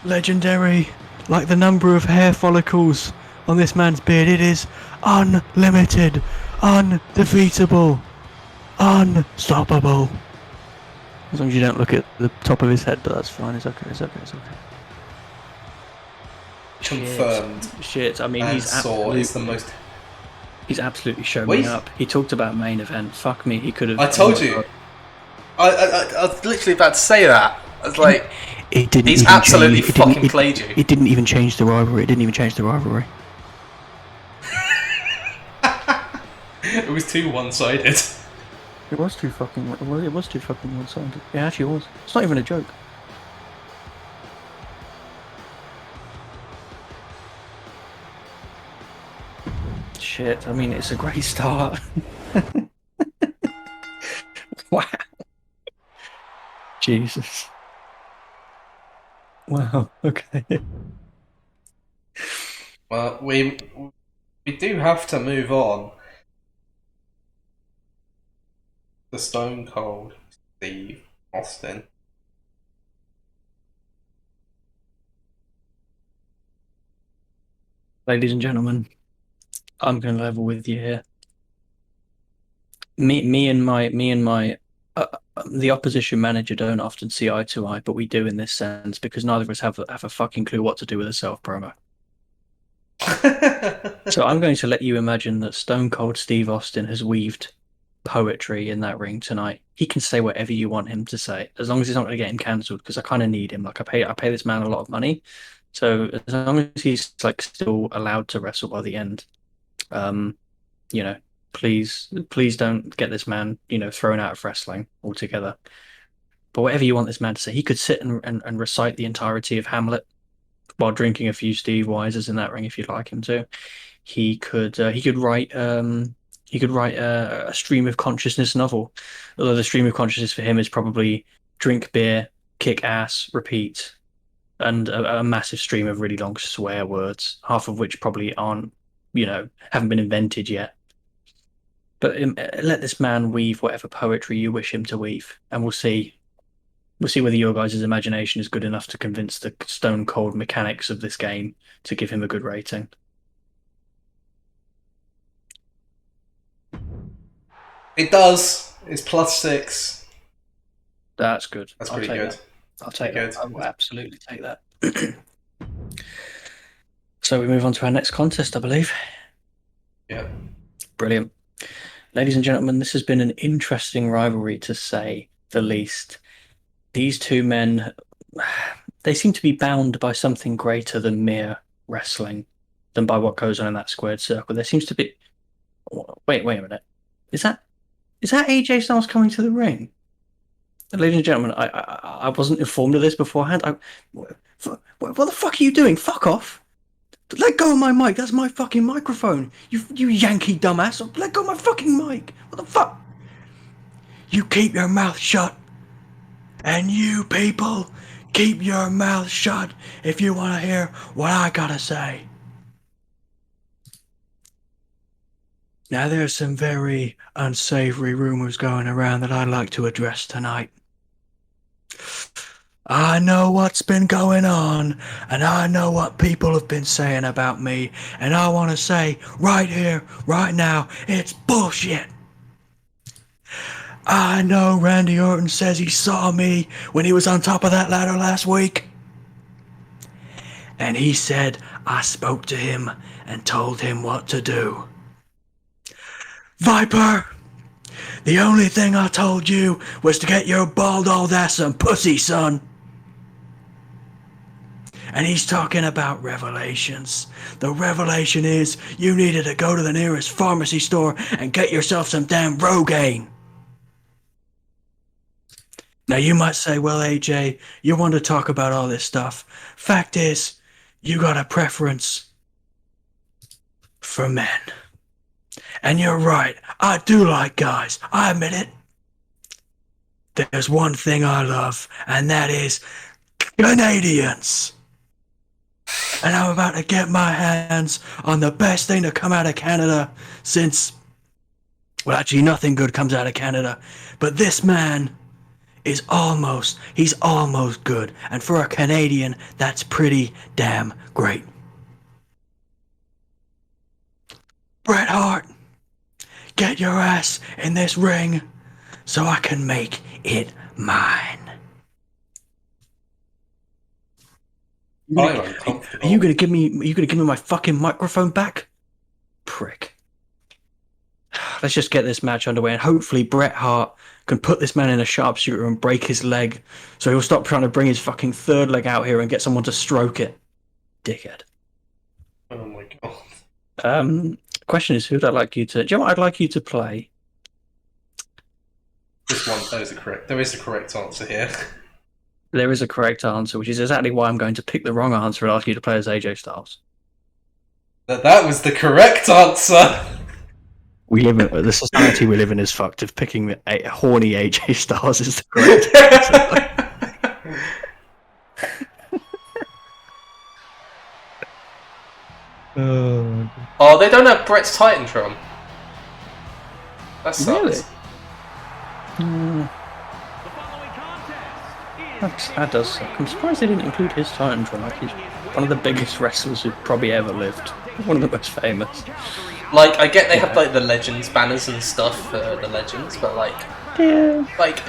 Legendary. Like the number of hair follicles on this man's beard, it is unlimited, undefeatable, unstoppable. As long as you don't look at the top of his head, but that's fine. It's okay. It's okay. It's okay. Confirmed. Shit. I mean, Mansour is the most. He's absolutely shown Wait. me up. He talked about main event. Fuck me. He could have. I told you. I was literally about to say that. I was like, It didn't. he's even absolutely change, fucking played you. It didn't even change the rivalry. It didn't even change the rivalry. It was too one-sided. It was too fucking. Well, it was too fucking one-sided. It actually was. It's not even a joke. Shit. I mean, it's a great start. Wow. Jesus. Wow. Okay. Well, we do have to move on. The Stone Cold Steve Austin. Ladies and gentlemen, I'm going to level with you here. Me and my the opposition manager don't often see eye to eye, but we do in this sense because neither of us have a fucking clue what to do with a self promo. So I'm going to let you imagine that Stone Cold Steve Austin has weaved poetry in that ring tonight. He can say whatever you want him to say, as long as it's not going to get him cancelled. Because I kind of need him. Like I pay this man a lot of money, so as long as he's like still allowed to wrestle by the end, you know, please don't get this man, thrown out of wrestling altogether. But whatever you want this man to say, he could sit and recite the entirety of Hamlet while drinking a few Steve Weisers in that ring if you'd like him to. He could write a stream of consciousness novel, although the stream of consciousness for him is probably drink beer, kick ass, repeat, and a massive stream of really long swear words, half of which probably haven't been invented yet. But let this man weave whatever poetry you wish him to weave, and we'll see. We'll see whether your guys' imagination is good enough to convince the stone cold mechanics of this game to give him a good rating. It does. It's +6. That's good. That's pretty good. I'll take that. I will absolutely take that. So we move on to our next contest, I believe. Yeah. Brilliant. Ladies and gentlemen, this has been an interesting rivalry, to say the least. These two men, they seem to be bound by something greater than mere wrestling, than by what goes on in that squared circle. There seems to be... Wait a minute. Is that AJ Styles coming to the ring? Ladies and gentlemen, I wasn't informed of this beforehand. What the fuck are you doing? Fuck off! Let go of my mic. That's my fucking microphone. You Yankee dumbass. Let go of my fucking mic. What the fuck? You keep your mouth shut. And you people, keep your mouth shut if you want to hear what I gotta say. Now, there's some very unsavory rumors going around that I'd like to address tonight. I know what's been going on, and I know what people have been saying about me, and I want to say right here, right now, it's bullshit. I know Randy Orton says he saw me when he was on top of that ladder last week. And he said I spoke to him and told him what to do. Viper! The only thing I told you was to get your bald old ass some pussy, son. And he's talking about revelations. The revelation is you needed to go to the nearest pharmacy store and get yourself some damn Rogaine. Now you might say, well, AJ, you want to talk about all this stuff. Fact is, you got a preference for men. And you're right, I do like guys. I admit it. There's one thing I love, and that is Canadians. And I'm about to get my hands on the best thing to come out of Canada since, well, actually, nothing good comes out of Canada. But this man he's almost good. And for a Canadian, that's pretty damn great. Bret Hart, get your ass in this ring so I can make it mine. I'm uncomfortable. Are you gonna give me my fucking microphone back? Prick. Let's just get this match underway, and hopefully Bret Hart can put this man in a sharpshooter and break his leg, so he'll stop trying to bring his fucking third leg out here and get someone to stroke it. Dickhead. Oh my god. Question is, who'd I like you to? Do you know what I'd like you to play? This one, there is a correct answer here. There is a correct answer, which is exactly why I'm going to pick the wrong answer and ask you to play as AJ Styles. That was the correct answer! We live in the society we live in is fucked. If picking a horny AJ Styles is the correct answer. Oh, they don't have Bret's Titantron. That sucks. Really? That does suck. I'm surprised they didn't include his Titantron. Like, he's one of the biggest wrestlers who've probably ever lived. One of the most famous. Like, I get they have like the Legends banners and stuff for the Legends, but like, yeah, Bret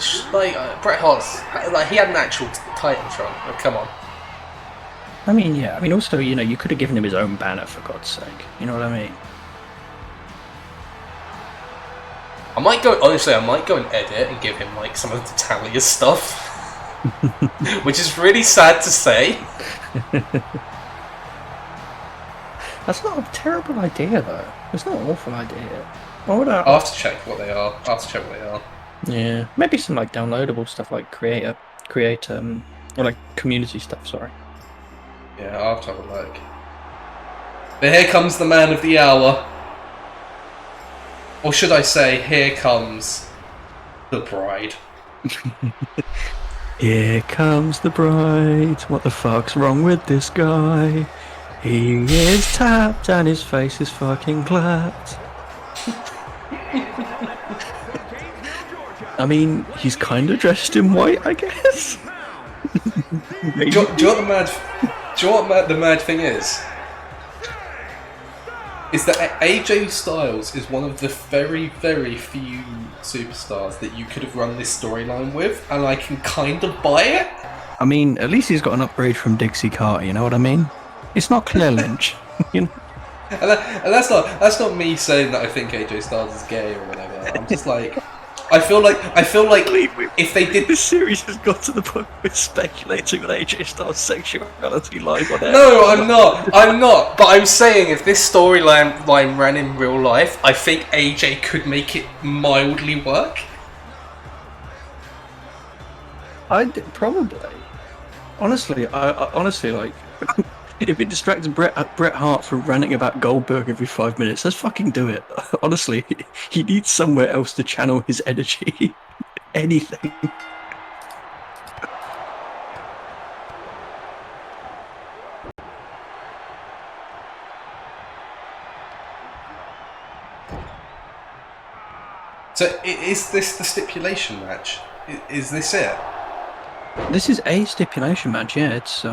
Hart's like he had an actual Titantron. Oh, come on. I mean, yeah. I mean, also, you know, you could have given him his own banner for God's sake. You know what I mean? I might go and edit and give him like some of the Talia stuff. Which is really sad to say. That's not a terrible idea, though. It's not an awful idea. I'll have to check what they are. Yeah, maybe some like downloadable stuff, like create or like community stuff. Sorry. Yeah, I'll have to have a look. But here comes the man of the hour. Or should I say, here comes the bride. Here comes the bride. What the fuck's wrong with this guy? He is tapped and his face is fucking clapped. I mean, he's kind of dressed in white, I guess. Do you know what the mad thing is? Is that AJ Styles is one of the very, very few superstars that you could have run this storyline with, and I can kind of buy it. I mean, at least he's got an upgrade from Dixie Carter, you know what I mean? It's not Claire Lynch, you know? And that's not me saying that I think AJ Styles is gay or whatever. I'm just like, I feel like if they did this series has got to the point where we're speculating on AJ Styles' sexuality live on air. No, I'm not. But I'm saying if this storyline ran in real life, I think AJ could make it mildly work. Probably. Honestly, I honestly like. If it distracts Bret Hart from ranting about Goldberg every 5 minutes, let's fucking do it. Honestly, he needs somewhere else to channel his energy. Anything. So is this the stipulation match? Is this it? This is a stipulation match. Yeah, it's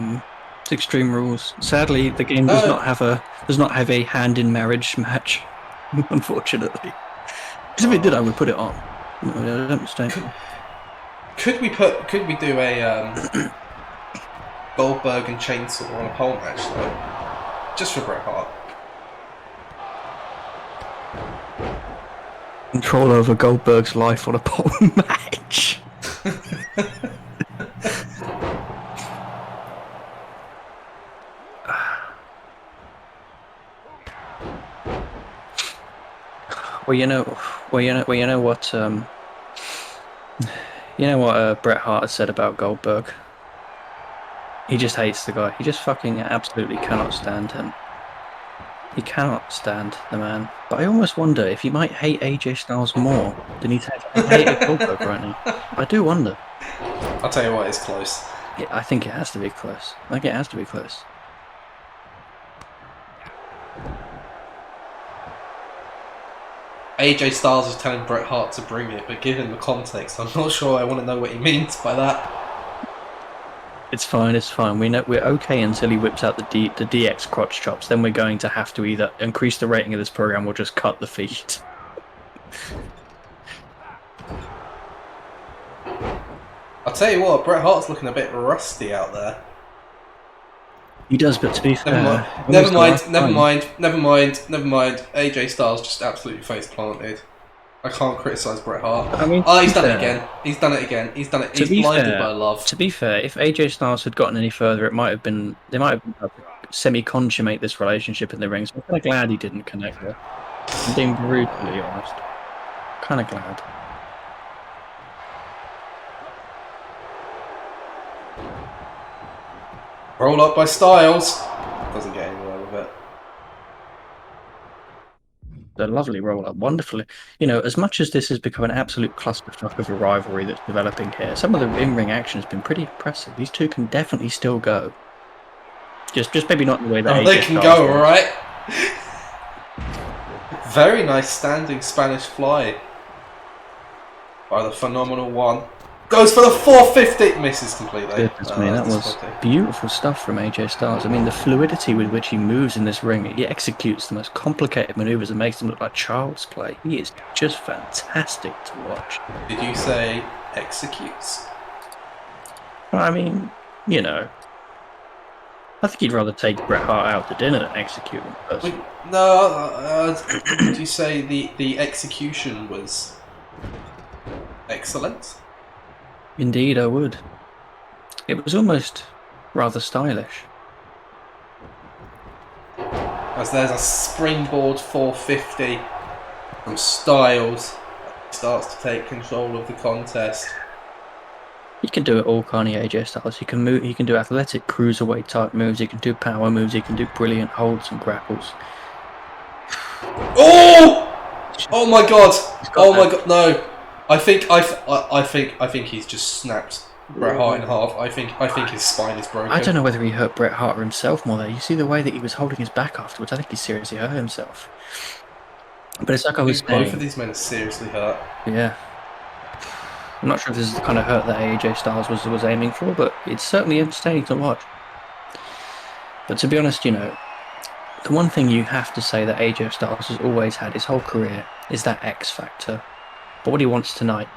Extreme Rules. Sadly, the game does not have a hand in marriage match. Unfortunately, because if it did, I would put it on. No, don't mistake. Could we do a Goldberg and Chainsaw on a pole match though, just for Bret Hart? Control over Goldberg's life on a pole match. Well, you know what Bret Hart has said about Goldberg. He just hates the guy. He just fucking absolutely cannot stand him. He cannot stand the man. But I almost wonder if he might hate AJ Styles more than he's hated Goldberg right now. I do wonder. I'll tell you what, it's close. Yeah, I think it has to be close. I think it has to be close. AJ Styles is telling Bret Hart to bring it, but given the context, I'm not sure I want to know what he means by that. It's fine, it's fine. We know we're okay until he whips out the DX crotch chops. Then we're going to have to either increase the rating of this program or just cut the feed. I'll tell you what, Bret Hart's looking a bit rusty out there. He does, but to be fair, Never mind. AJ Styles just absolutely face planted. I can't criticise Bret Hart. I mean, he's done it again. He's done it again. He's done it. He's blinded by love. To be fair, if AJ Styles had gotten any further, they might have been able to semi-consummate this relationship in the ring. So I'm kind of glad he didn't connect there. I'm being brutally honest. Kind of glad. Roll up by Styles. Doesn't get anywhere with it. The lovely roll-up, wonderfully. You know, as much as this has become an absolute clusterfuck of a rivalry that's developing here, some of the in-ring action has been pretty impressive. These two can definitely still go. Just maybe not in the way that they can go, all right. Very nice standing Spanish fly by the Phenomenal One. Goes for the 450. Misses completely. Goodness me, that was beautiful stuff from AJ Styles. I mean, the fluidity with which he moves in this ring, he executes the most complicated maneuvers and makes them look like child's play. He is just fantastic to watch. Did you say executes? I mean, you know, I think he'd rather take Bret Hart out to dinner than execute him personally. No, did you say the execution was excellent? Indeed, I would. It was almost rather stylish. As there's a springboard 450 from Styles, starts to take control of the contest. He can do it all, can't he, AJ Styles? He can move. He can do athletic cruiserweight type moves. He can do power moves. He can do brilliant holds and grapples. Oh! Oh my god! Oh my god! No. I think he's just snapped Bret Hart in half. I think his spine is broken. I don't know whether he hurt Bret Hart or himself more there. You see the way that he was holding his back afterwards. I think he seriously hurt himself. But it's like I was saying. Both of these men are seriously hurt. Yeah. I'm not sure if this is the kind of hurt that AJ Styles was aiming for, but it's certainly entertaining to watch. But to be honest, you know, the one thing you have to say that AJ Styles has always had his whole career is that X factor. But what he wants tonight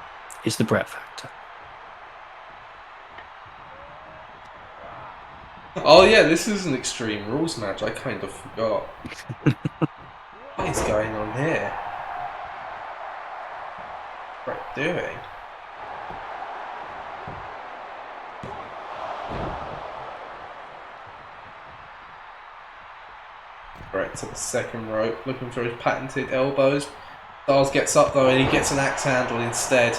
is the Bret factor. Oh yeah, this is an Extreme Rules match. I kind of forgot. What is going on here? Bret doing? Bret to the second rope, looking for his patented elbows. Styles gets up though and he gets an axe handle instead.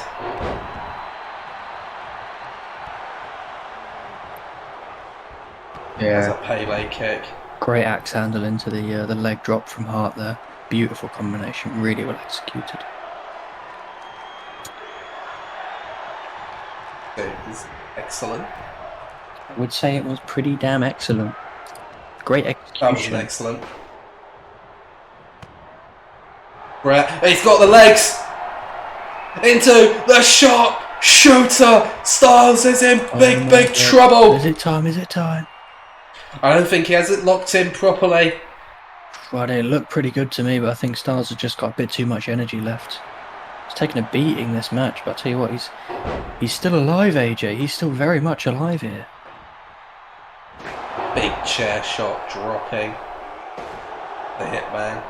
Yeah. That's a Pele kick. Great axe handle into the leg drop from Hart there. Beautiful combination, really well executed. It is excellent. I would say it was pretty damn excellent. Great execution. That was an excellent. Bret, he's got the legs into the sharp shooter. Styles is in big trouble. Is it time? Is it time? I don't think he has it locked in properly. Well, it looked pretty good to me, but I think Styles has just got a bit too much energy left. He's taken a beating this match, but I tell you what, he's still alive, AJ. He's still very much alive here. Big chair shot dropping the Hitman.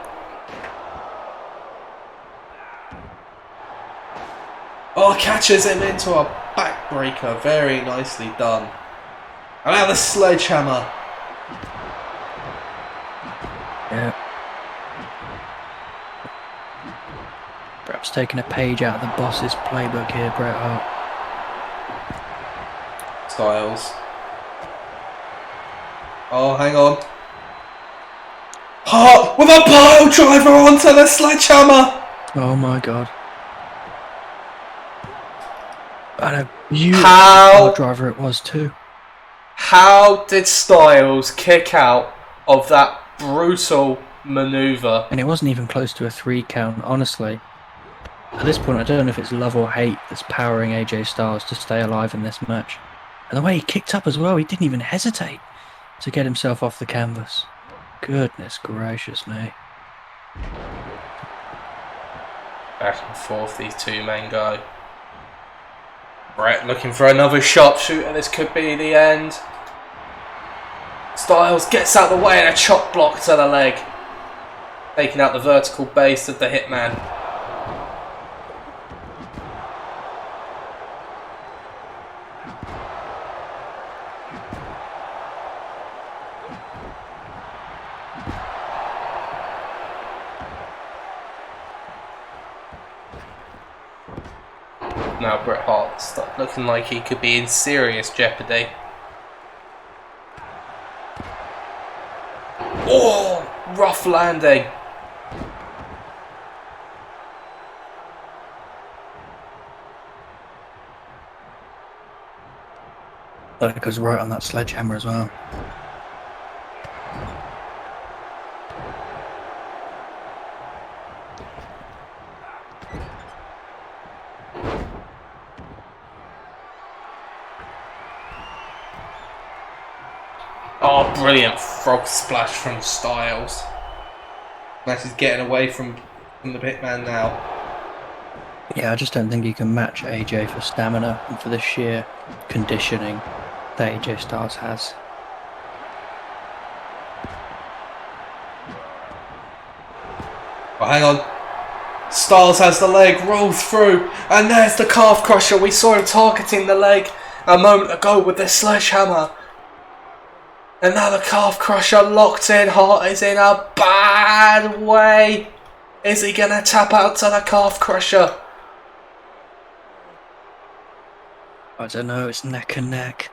Oh, catches him into a backbreaker. Very nicely done. And now the sledgehammer. Yeah. Perhaps taking a page out of the boss's playbook here, Bret Hart. Styles. Oh, hang on. Hart with a pile driver onto the sledgehammer. Oh my god. And a beautiful How? pile driver it was too. How did Styles kick out of that brutal maneuver? And it wasn't even close to a 3 count, honestly. At this point, I don't know if it's love or hate that's powering AJ Styles to stay alive in this match. And the way he kicked up as well, he didn't even hesitate to get himself off the canvas. Goodness gracious me. Back and forth these two men go. Brett looking for another sharpshooter. This could be the end. Styles gets out of the way and a chop block to the leg. Taking out the vertical base of the Hitman. Now Bret Hart's looking like he could be in serious jeopardy. Oh, rough landing. That goes right on that sledgehammer as well. Oh, brilliant frog splash from Styles. Match is getting away from the Hitman now. Yeah, I just don't think you can match AJ for stamina and for the sheer conditioning that AJ Styles has. Oh, hang on. Styles has the leg, rolls through, and there's the calf crusher. We saw him targeting the leg a moment ago with the sledgehammer. And now the calf crusher locked in. Hart is in a bad way. Is he going to tap out to the calf crusher? I don't know, it's neck and neck.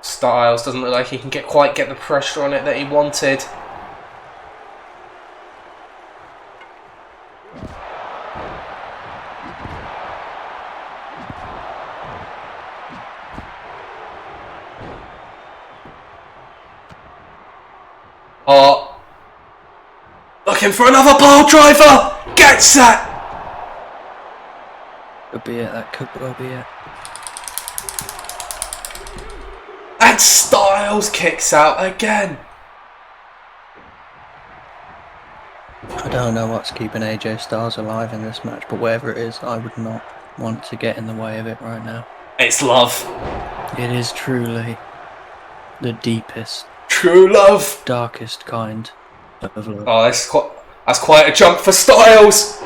Styles doesn't look like he can quite get the pressure on it that he wanted. Hart looking for another pile driver. Gets that. Could be it, that could well be it. And Styles kicks out again. I don't know what's keeping AJ Styles alive in this match, but whatever it is, I would not want to get in the way of it right now. It's love. It is truly the deepest, True love. darkest kind of love. Oh, that's quite a jump for Styles.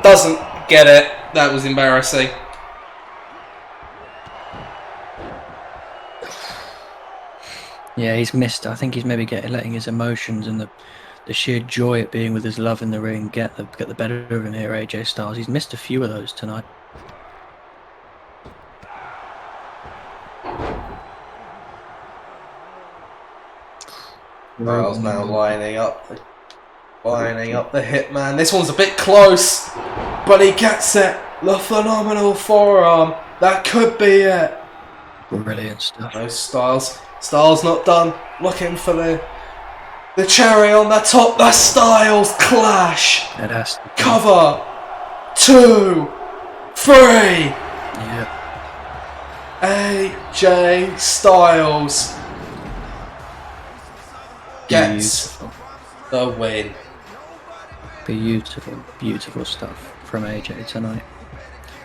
Doesn't get it. That was embarrassing. Yeah, he's missed. I think he's maybe letting his emotions and the sheer joy at being with his love in the ring get the better of him here, AJ Styles. He's missed a few of those tonight. Styles now lining up the Hitman. This one's a bit close, but he gets it. The phenomenal forearm. That could be it. Brilliant stuff. No, Styles not done. Looking for the cherry on the top. The Styles clash. It has to be. Cover. 2, 3. Yeah. AJ Styles gets Beautiful. the win. Beautiful, beautiful stuff from AJ tonight.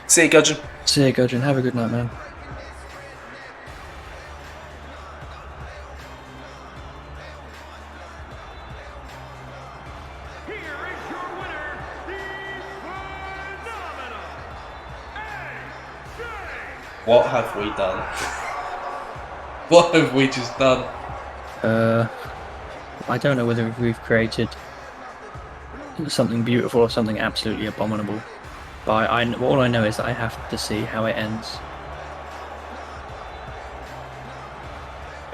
See you, Gudgeon. See you, Gudgeon. Have a good night, man. Here is your winner, the phenomenal AJ. What have we done? What have we just done? I don't know whether we've created something beautiful or something absolutely abominable. But all I know is that I have to see how it ends.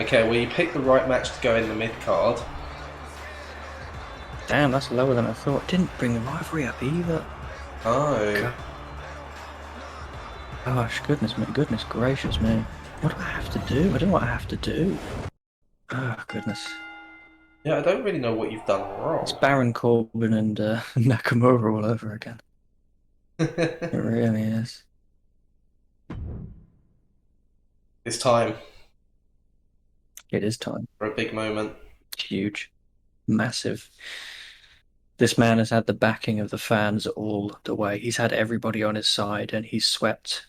Okay, well you picked the right match to go in the mid card. Damn, that's lower than I thought. Didn't bring the rivalry up either. Oh. Gosh, goodness me, goodness gracious me. What do I have to do? I don't know what I have to do. Oh, goodness. Yeah, I don't really know what you've done wrong. It's Baron Corbin and Nakamura all over again. It really is. It's time It is time. for a big moment. Huge. Massive. This man has had the backing of the fans all the way. He's had everybody on his side, and he's swept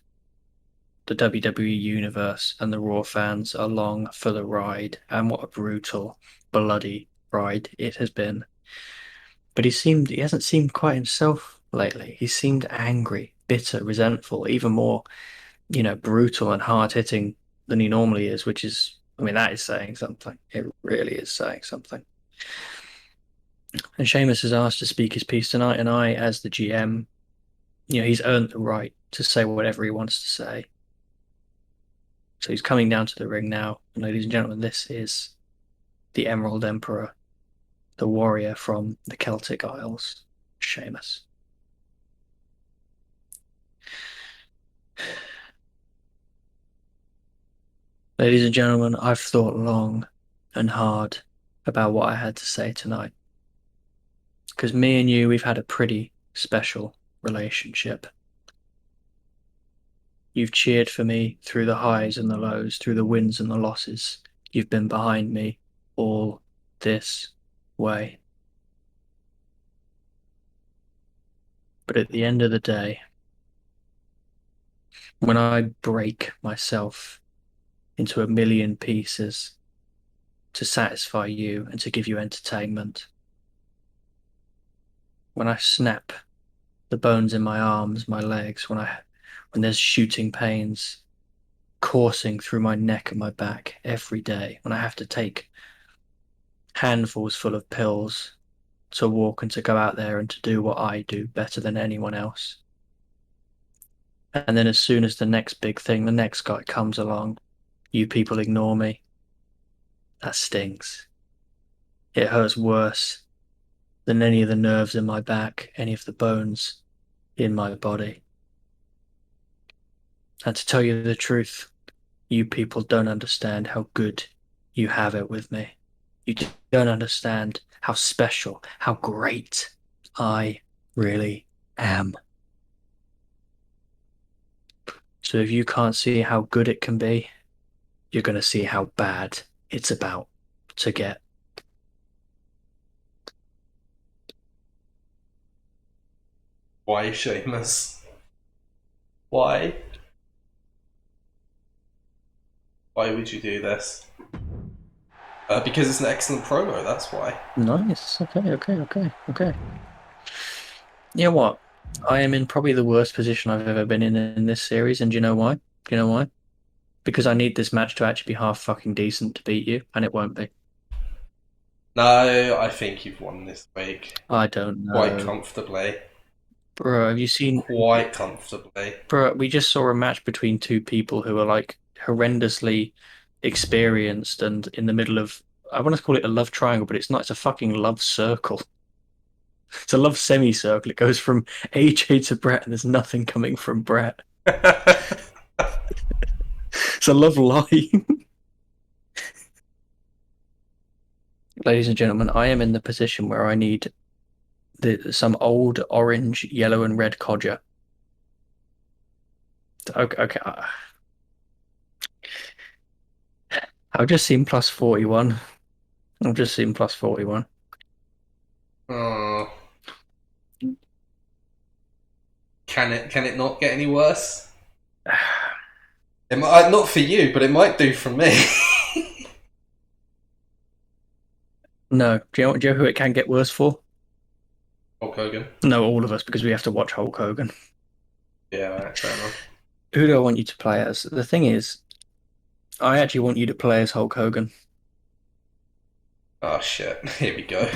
the WWE Universe and the Raw fans along for the ride. And what a brutal, bloody ride it has been. But he hasn't seemed quite himself lately. He seemed angry, bitter, resentful, even more, brutal and hard hitting than he normally is, which is, I mean, that is saying something. It really is saying something. And Sheamus is asked to speak his piece tonight, and I, as the GM, he's earned the right to say whatever he wants to say. So he's coming down to the ring now. And ladies and gentlemen, this is the Emerald Emperor, the warrior from the Celtic Isles, Sheamus. Ladies and gentlemen, I've thought long and hard about what I had to say tonight. Because me and you, we've had a pretty special relationship. You've cheered for me through the highs and the lows, through the wins and the losses. You've been behind me all this way. But at the end of the day, when I break myself into a million pieces to satisfy you and to give you entertainment, when I snap the bones in my arms, my legs, when there's shooting pains coursing through my neck and my back every day, when I have to take handfuls full of pills to walk and to go out there and to do what I do better than anyone else. And then as soon as the next big thing, the next guy comes along, you people ignore me. That stings. It hurts worse than any of the nerves in my back, any of the bones in my body. And to tell you the truth, you people don't understand how good you have it with me. You don't understand how special, how great I really am. So if you can't see how good it can be, you're going to see how bad it's about to get. Why, Sheamus? Why? Why would you do this? Because it's an excellent promo, that's why. Nice. Okay. You know what? I am in probably the worst position I've ever been in this series, and do you know why? Do you know why? Because I need this match to actually be half fucking decent to beat you, and it won't be. No, I think you've won this week. I don't know. Quite comfortably. Bro, have you seen... Quite comfortably. Bro, we just saw a match between two people who are like horrendously experienced and in the middle of... I want to call it a love triangle, but it's not. It's a fucking love circle. It's a love semicircle. It goes from AJ to Brett, and there's nothing coming from Brett. It's a love line. Ladies and gentlemen, I am in the position where I need some old orange, yellow, and red codger. Okay. I've just seen plus 41. I've just seen plus 41. Oh. Can it not get any worse? It might, not for you, but it might do for me. No. Do you know who it can get worse for? Hulk Hogan. No, all of us, because we have to watch Hulk Hogan. Yeah, right, fair enough. Who do I want you to play as? The thing is, I actually want you to play as Hulk Hogan. Oh shit! Here we go.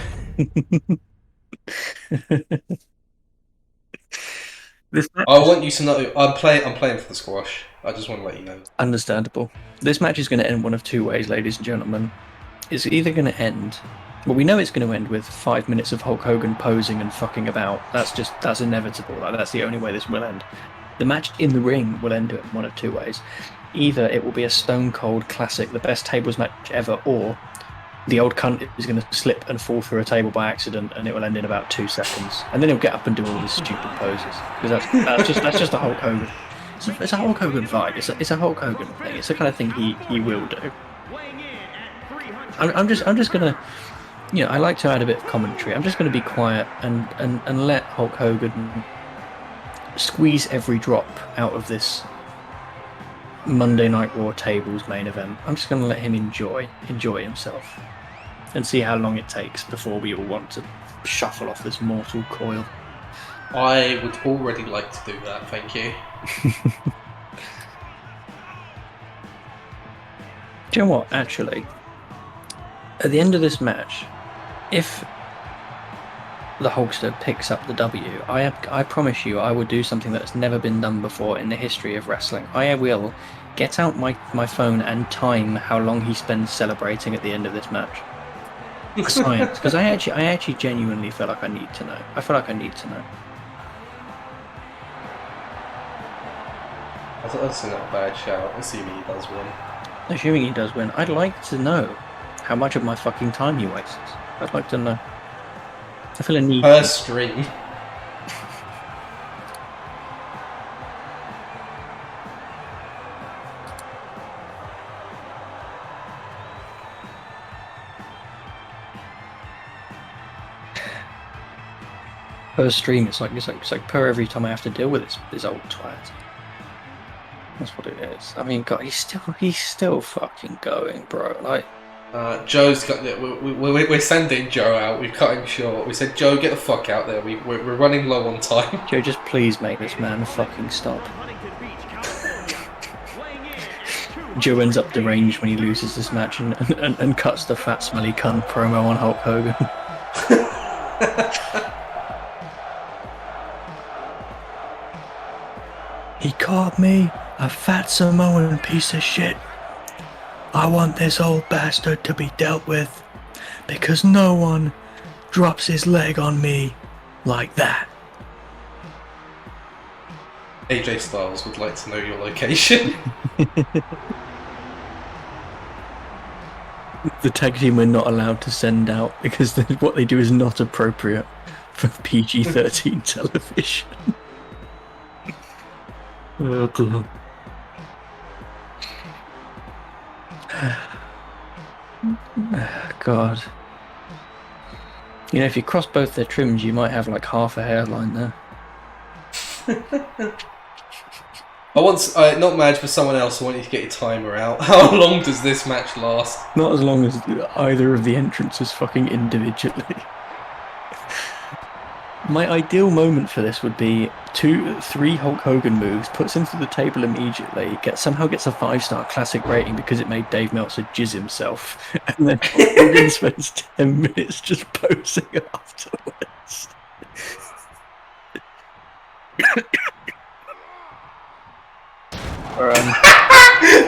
I want you to know I'm playing for the squash. I just want to let you know. Understandable. This match is going to end one of two ways, ladies and gentlemen. It's either going to end. Well, we know it's going to end with 5 minutes of Hulk Hogan posing and fucking about. That's inevitable. That's the only way this will end. The match in the ring will end in one of two ways. Either it will be a Stone Cold classic, the best tables match ever, or the old cunt is going to slip and fall through a table by accident, and it will end in about 2 seconds. And then he'll get up and do all these stupid poses because that's just a Hulk Hogan. It's a Hulk Hogan vibe. It's a Hulk Hogan thing. It's the kind of thing he will do. I'm just gonna, I like to add a bit of commentary. I'm just gonna be quiet and let Hulk Hogan squeeze every drop out of this Monday Night Raw tables main event. I'm just gonna let him enjoy himself and see how long it takes before we all want to shuffle off this mortal coil. I would already like to do that, thank you. Do you know what, actually? At the end of this match, if the Hulkster picks up the W, I promise you I will do something that's never been done before in the history of wrestling. I will get out my phone and time how long he spends celebrating at the end of this match. For science, because I actually genuinely feel like I need to know. I feel like I need to know. That's not a bad shout, assuming he does win. Assuming he does win, I'd like to know how much of my fucking time he wastes. I'd like to know. I feel a need. Per stream. Per stream, it's like per every time I have to deal with this old twat. That's what it is. I mean, God, he's still fucking going, bro. Like, Joe's got. We're sending Joe out. We've cut him short. We said, Joe, get the fuck out there. We're running low on time. Joe, just please make this man fucking stop. Joe ends up deranged when he loses this match and cuts the fat smelly cunt promo on Hulk Hogan. He called me a fat Samoan piece of shit. I want this old bastard to be dealt with because no one drops his leg on me like that. AJ Styles would like to know your location. The tag team we're not allowed to send out because what they do is not appropriate for PG-13 television. Oh, God. You know, if you cross both their trims, you might have like half a hairline there. I want not match for someone else. I want you to get your timer out. How long does this match last? Not as long as either of the entrances fucking individually. My ideal moment for this would be 3 Hulk Hogan moves, puts him through the table immediately, somehow gets a 5-star classic rating because it made Dave Meltzer jizz himself, and then Hogan spends 10 minutes just posing afterwards.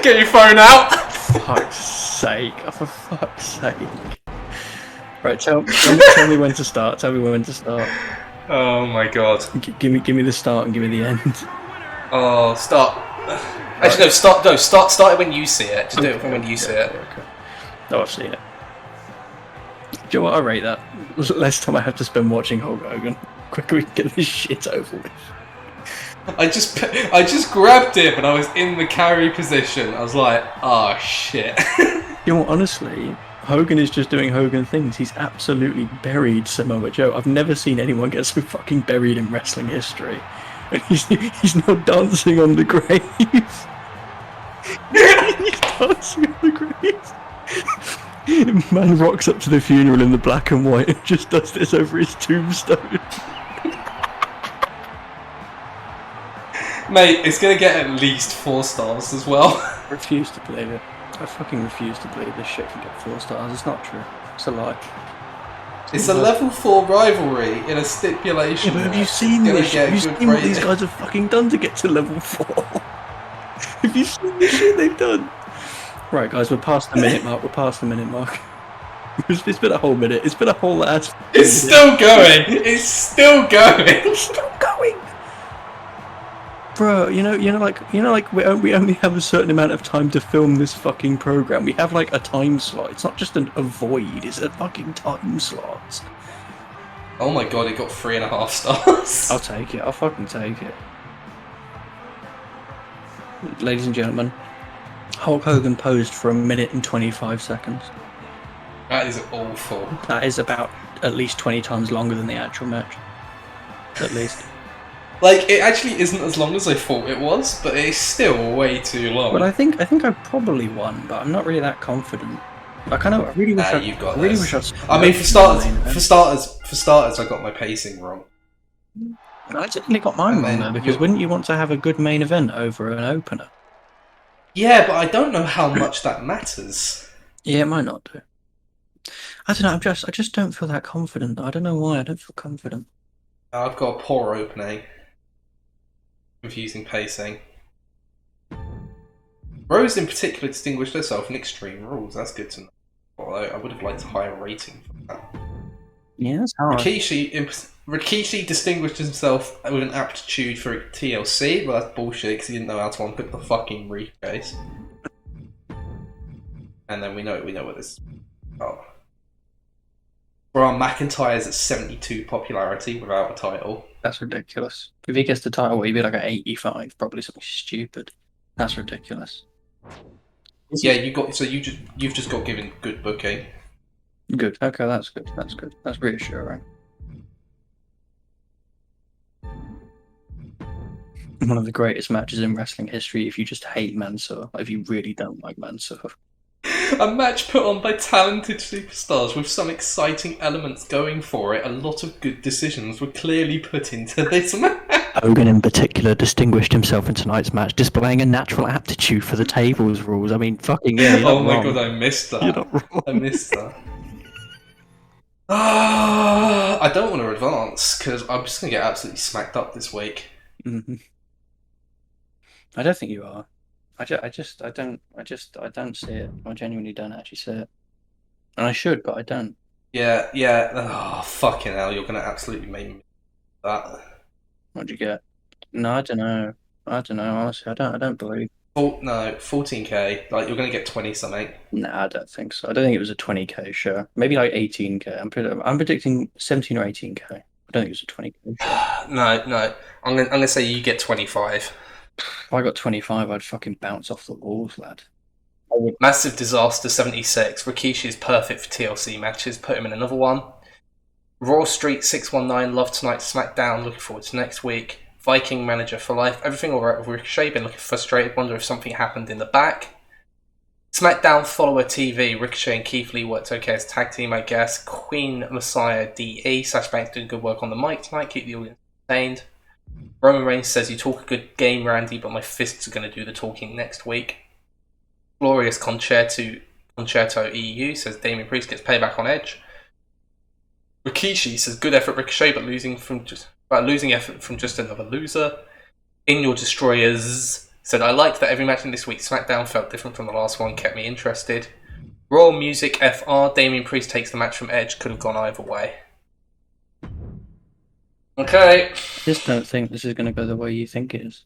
Get your phone out! For fuck's sake. Right, tell me when to start. Tell me when to start. Oh my god. Give me the start and give me the end. Oh, start. Actually, no, start it when you see it. Just do it when you see it. Okay. Oh, I've seen it. Do you know what? I rate that. Less time I have to spend watching Hulk Hogan. Quicker we can get this shit over with. I just grabbed him and I was in the carry position. I was like, oh shit. You know what, honestly, Hogan is just doing Hogan things. He's absolutely buried Samoa Joe. I've never seen anyone get so fucking buried in wrestling history. And he's now dancing on the grave. He's dancing on the grave. Man rocks up to the funeral in the black and white and just does this over his tombstone. Mate, it's gonna get at least 4 stars as well. I refuse to believe it. I fucking refuse to believe this shit can get 4 stars. It's not true. It's a lie. It's a level 4 rivalry in a stipulation. Yeah, but have you seen this? Have you seen what these guys have fucking done to get to level 4? Have you seen the shit they've done? Right, guys, we're past the minute mark. We're past the minute mark. It's been a whole minute. It's been a whole ass. It's still going. It's still going. It's still going. Bro, like we only have a certain amount of time to film this fucking program. We have like a time slot. It's not just a void. It's a fucking time slot. Oh my god, it got 3.5 stars. I'll take it. I'll fucking take it. Ladies and gentlemen, Hulk Hogan posed for 1 minute and 25 seconds. That is awful. That is about at least 20 times longer than the actual match. At least. Like, it actually isn't as long as I thought it was, but it's still way too long. But I think I probably won, but I'm not really that confident. I really wish you've got really this. wish I mean, for starters, I got my pacing wrong. I certainly got mine wrong though, because wouldn't you want to have a good main event over an opener? Yeah, but I don't know how much that matters. Yeah, it might not do. I don't know. I just don't feel that confident. I don't know why. I don't feel confident. I've got a poor opening. Confusing pacing. Rose in particular distinguished herself in Extreme Rules. That's good to know. Although I would have liked a higher rating for that. Yeah, that's hard. Rikishi distinguished himself with an aptitude for TLC, but that's bullshit because he didn't know how to unpick the fucking briefcase. And then we know what this is. Oh. Brian McIntyre's at 72 popularity without a title. That's ridiculous. If he gets the title, he'd be like at 85, probably something stupid. That's ridiculous. Yeah, you've just got given good booking. Good. Okay, that's good. That's good. That's reassuring. One of the greatest matches in wrestling history if you just hate Mansoor, if you really don't like Mansoor. A match put on by talented superstars with some exciting elements going for it. A lot of good decisions were clearly put into this match. Hogan in particular distinguished himself in tonight's match, displaying a natural aptitude for the tables rules. I mean, fucking yeah. Oh my god, I missed that. You're not wrong. I missed that. I don't want to advance because I'm just going to get absolutely smacked up this week. Mm-hmm. I don't think you are. I don't see it. I genuinely don't actually see it. And I should, but I don't. Yeah. Oh, fucking hell, you're going to absolutely make me that. What'd you get? No, I don't know. Honestly, I don't believe. No, 14k. Like, you're going to get 20 something. Nah, I don't think so. I don't think it was a 20k show. Maybe like 18k. I'm predicting 17 or 18k. I don't think it was a 20k show. No. I'm going to say you get 25. If I got 25, I'd fucking bounce off the walls, lad. Massive Disaster 76. Rikishi is perfect for TLC matches. Put him in another one. Raw Street 619. Love tonight. SmackDown. Looking forward to next week. Viking Manager for life. Everything alright with Ricochet. Been looking frustrated. Wonder if something happened in the back. SmackDown Follower TV. Ricochet and Keith Lee worked okay as tag team, I guess. Queen Messiah DE. Sash Banks doing good work on the mic tonight. Keep the audience entertained. Roman Reigns says, you talk a good game, Randy, but my fists are going to do the talking next week. Glorious Concerto EU says Damien Priest gets payback on Edge. Rikishi says, good effort Ricochet, but losing effort from just another loser. In Your Destroyers said, I liked that every match in this week's SmackDown felt different from the last one, kept me interested. Royal Music FR, Damien Priest takes the match from Edge, could have gone either way. Okay. I just don't think this is going to go the way you think it is.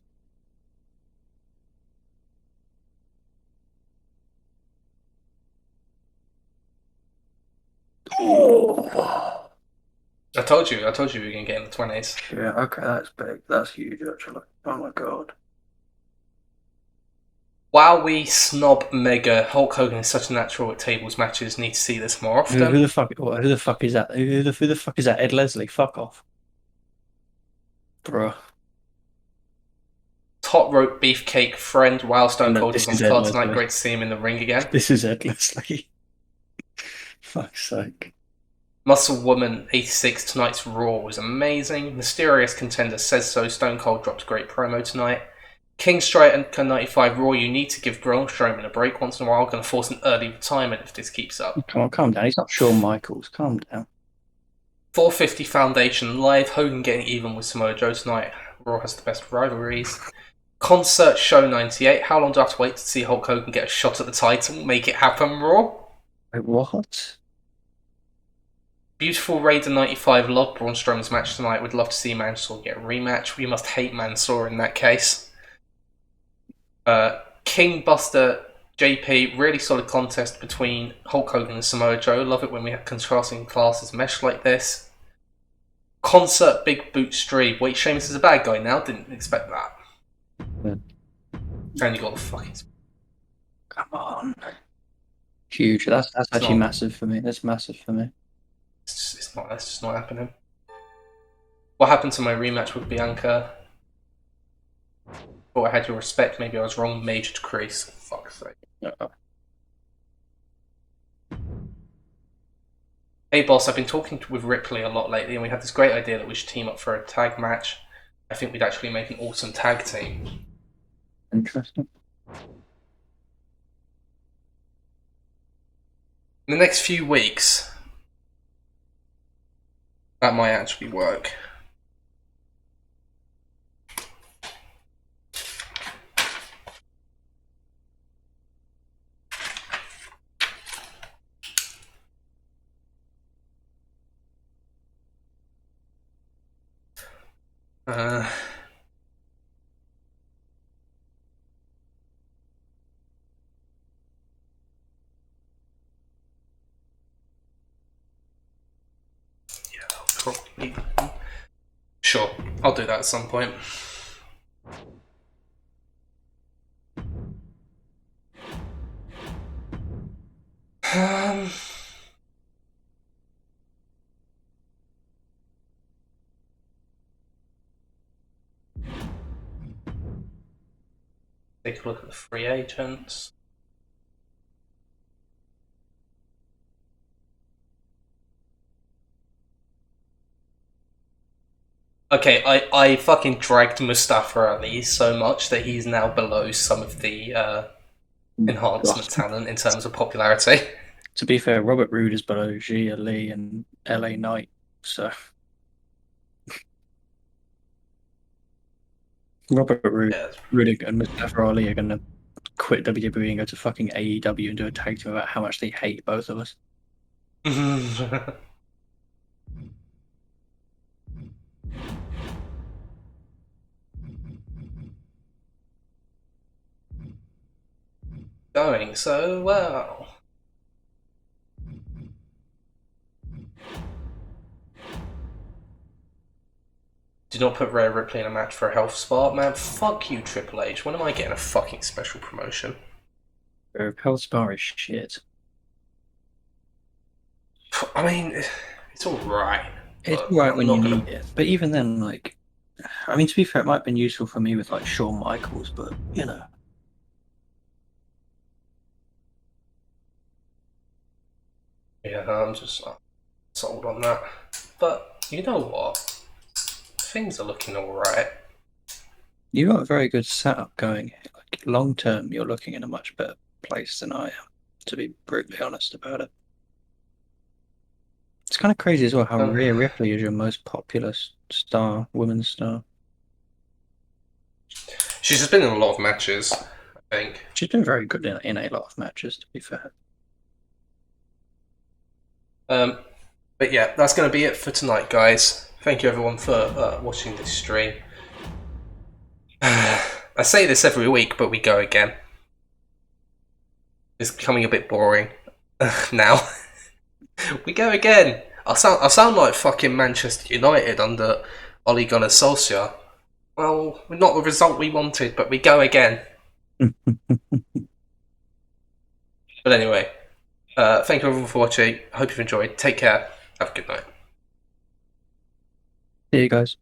I told you we were going to get in the 20s. Yeah, okay, that's big. That's huge, actually. Oh my god. While we snob Mega, Hulk Hogan is such a natural at tables matches. Need to see this more often. Who the fuck is that? Who the fuck is that? Ed Leslie? Fuck off. Bruh. Top rope beefcake friend. While Stone Cold is on the card tonight. Leslie. Great to see him in the ring again. This is Ed Leslie. Fuck's sake. Muscle Woman 86 tonight's Raw was amazing. Mysterious Contender says so. Stone Cold dropped a great promo tonight. King Striker 95 Raw. You need to give Braun Strowman a break once in a while. Going to force an early retirement if this keeps up. Come on, calm down. He's not Shawn Michaels. Calm down. 450 Foundation Live. Hogan getting even with Samoa Joe tonight. Raw has the best rivalries. Concert Show 98. How long do I have to wait to see Hulk Hogan get a shot at the title? Make it happen, Raw. Wait, what? Beautiful Raider 95. Love Braun Strowman's match tonight. Would love to see Mansoor get a rematch. We must hate Mansoor in that case. King Buster JP. Really solid contest between Hulk Hogan and Samoa Joe. Love it when we have contrasting classes mesh like this. Concert Big Boot Street. Wait, Sheamus is a bad guy now? Didn't expect that. Yeah. And you got the fucking... Come on. Huge. That's actually massive for me. That's massive for me. That's just not happening. What happened to my rematch with Bianca? Thought I had your respect. Maybe I was wrong. Major decrease. Fuck's sake. Hey boss, I've been talking with Ripley a lot lately, and we had this great idea that we should team up for a tag match. I think we'd actually make an awesome tag team. Interesting. In the next few weeks, that might actually work. Probably. Sure, I'll do that at some point. Take a look at the free agents. Okay, I fucking dragged Mustafa Ali so much that he's now below some of the enhancement talent in terms of popularity. To be fair, Robert Roode is below Gia Lee and LA Knight, so Robert Roode, Yeah. and Mustafa Ali are gonna quit WWE and go to fucking AEW and do a tag team about how much they hate both of us. Going so well. Do not put Rhea Ripley in a match for a health spot, man. Fuck you, Triple H. When am I getting a fucking special promotion? Health Spa is shit. I mean, it's alright. It's right when you need it, but even then, like, I mean, to be fair, it might have been useful for me with like Shawn Michaels, but you know. Yeah, I'm just not sold on that. But you know what? Things are looking alright. You got a very good setup going here. Like long term, you're looking in a much better place than I am, to be brutally honest about it. It's kind of crazy as well how Rhea Ripley is your most popular star, women's star. She's just been in a lot of matches, I think. She's been very good in a lot of matches, to be fair. But yeah, that's going to be it for tonight, guys. Thank you everyone for watching this stream. I say this every week, but we go again. It's becoming a bit boring now. We go again. I sound like fucking Manchester United under Ole Gunnar Solskjaer. Well, we're not the result we wanted, but we go again. But anyway, thank you everyone for watching. I hope you've enjoyed. Take care. Have a good night. See you guys.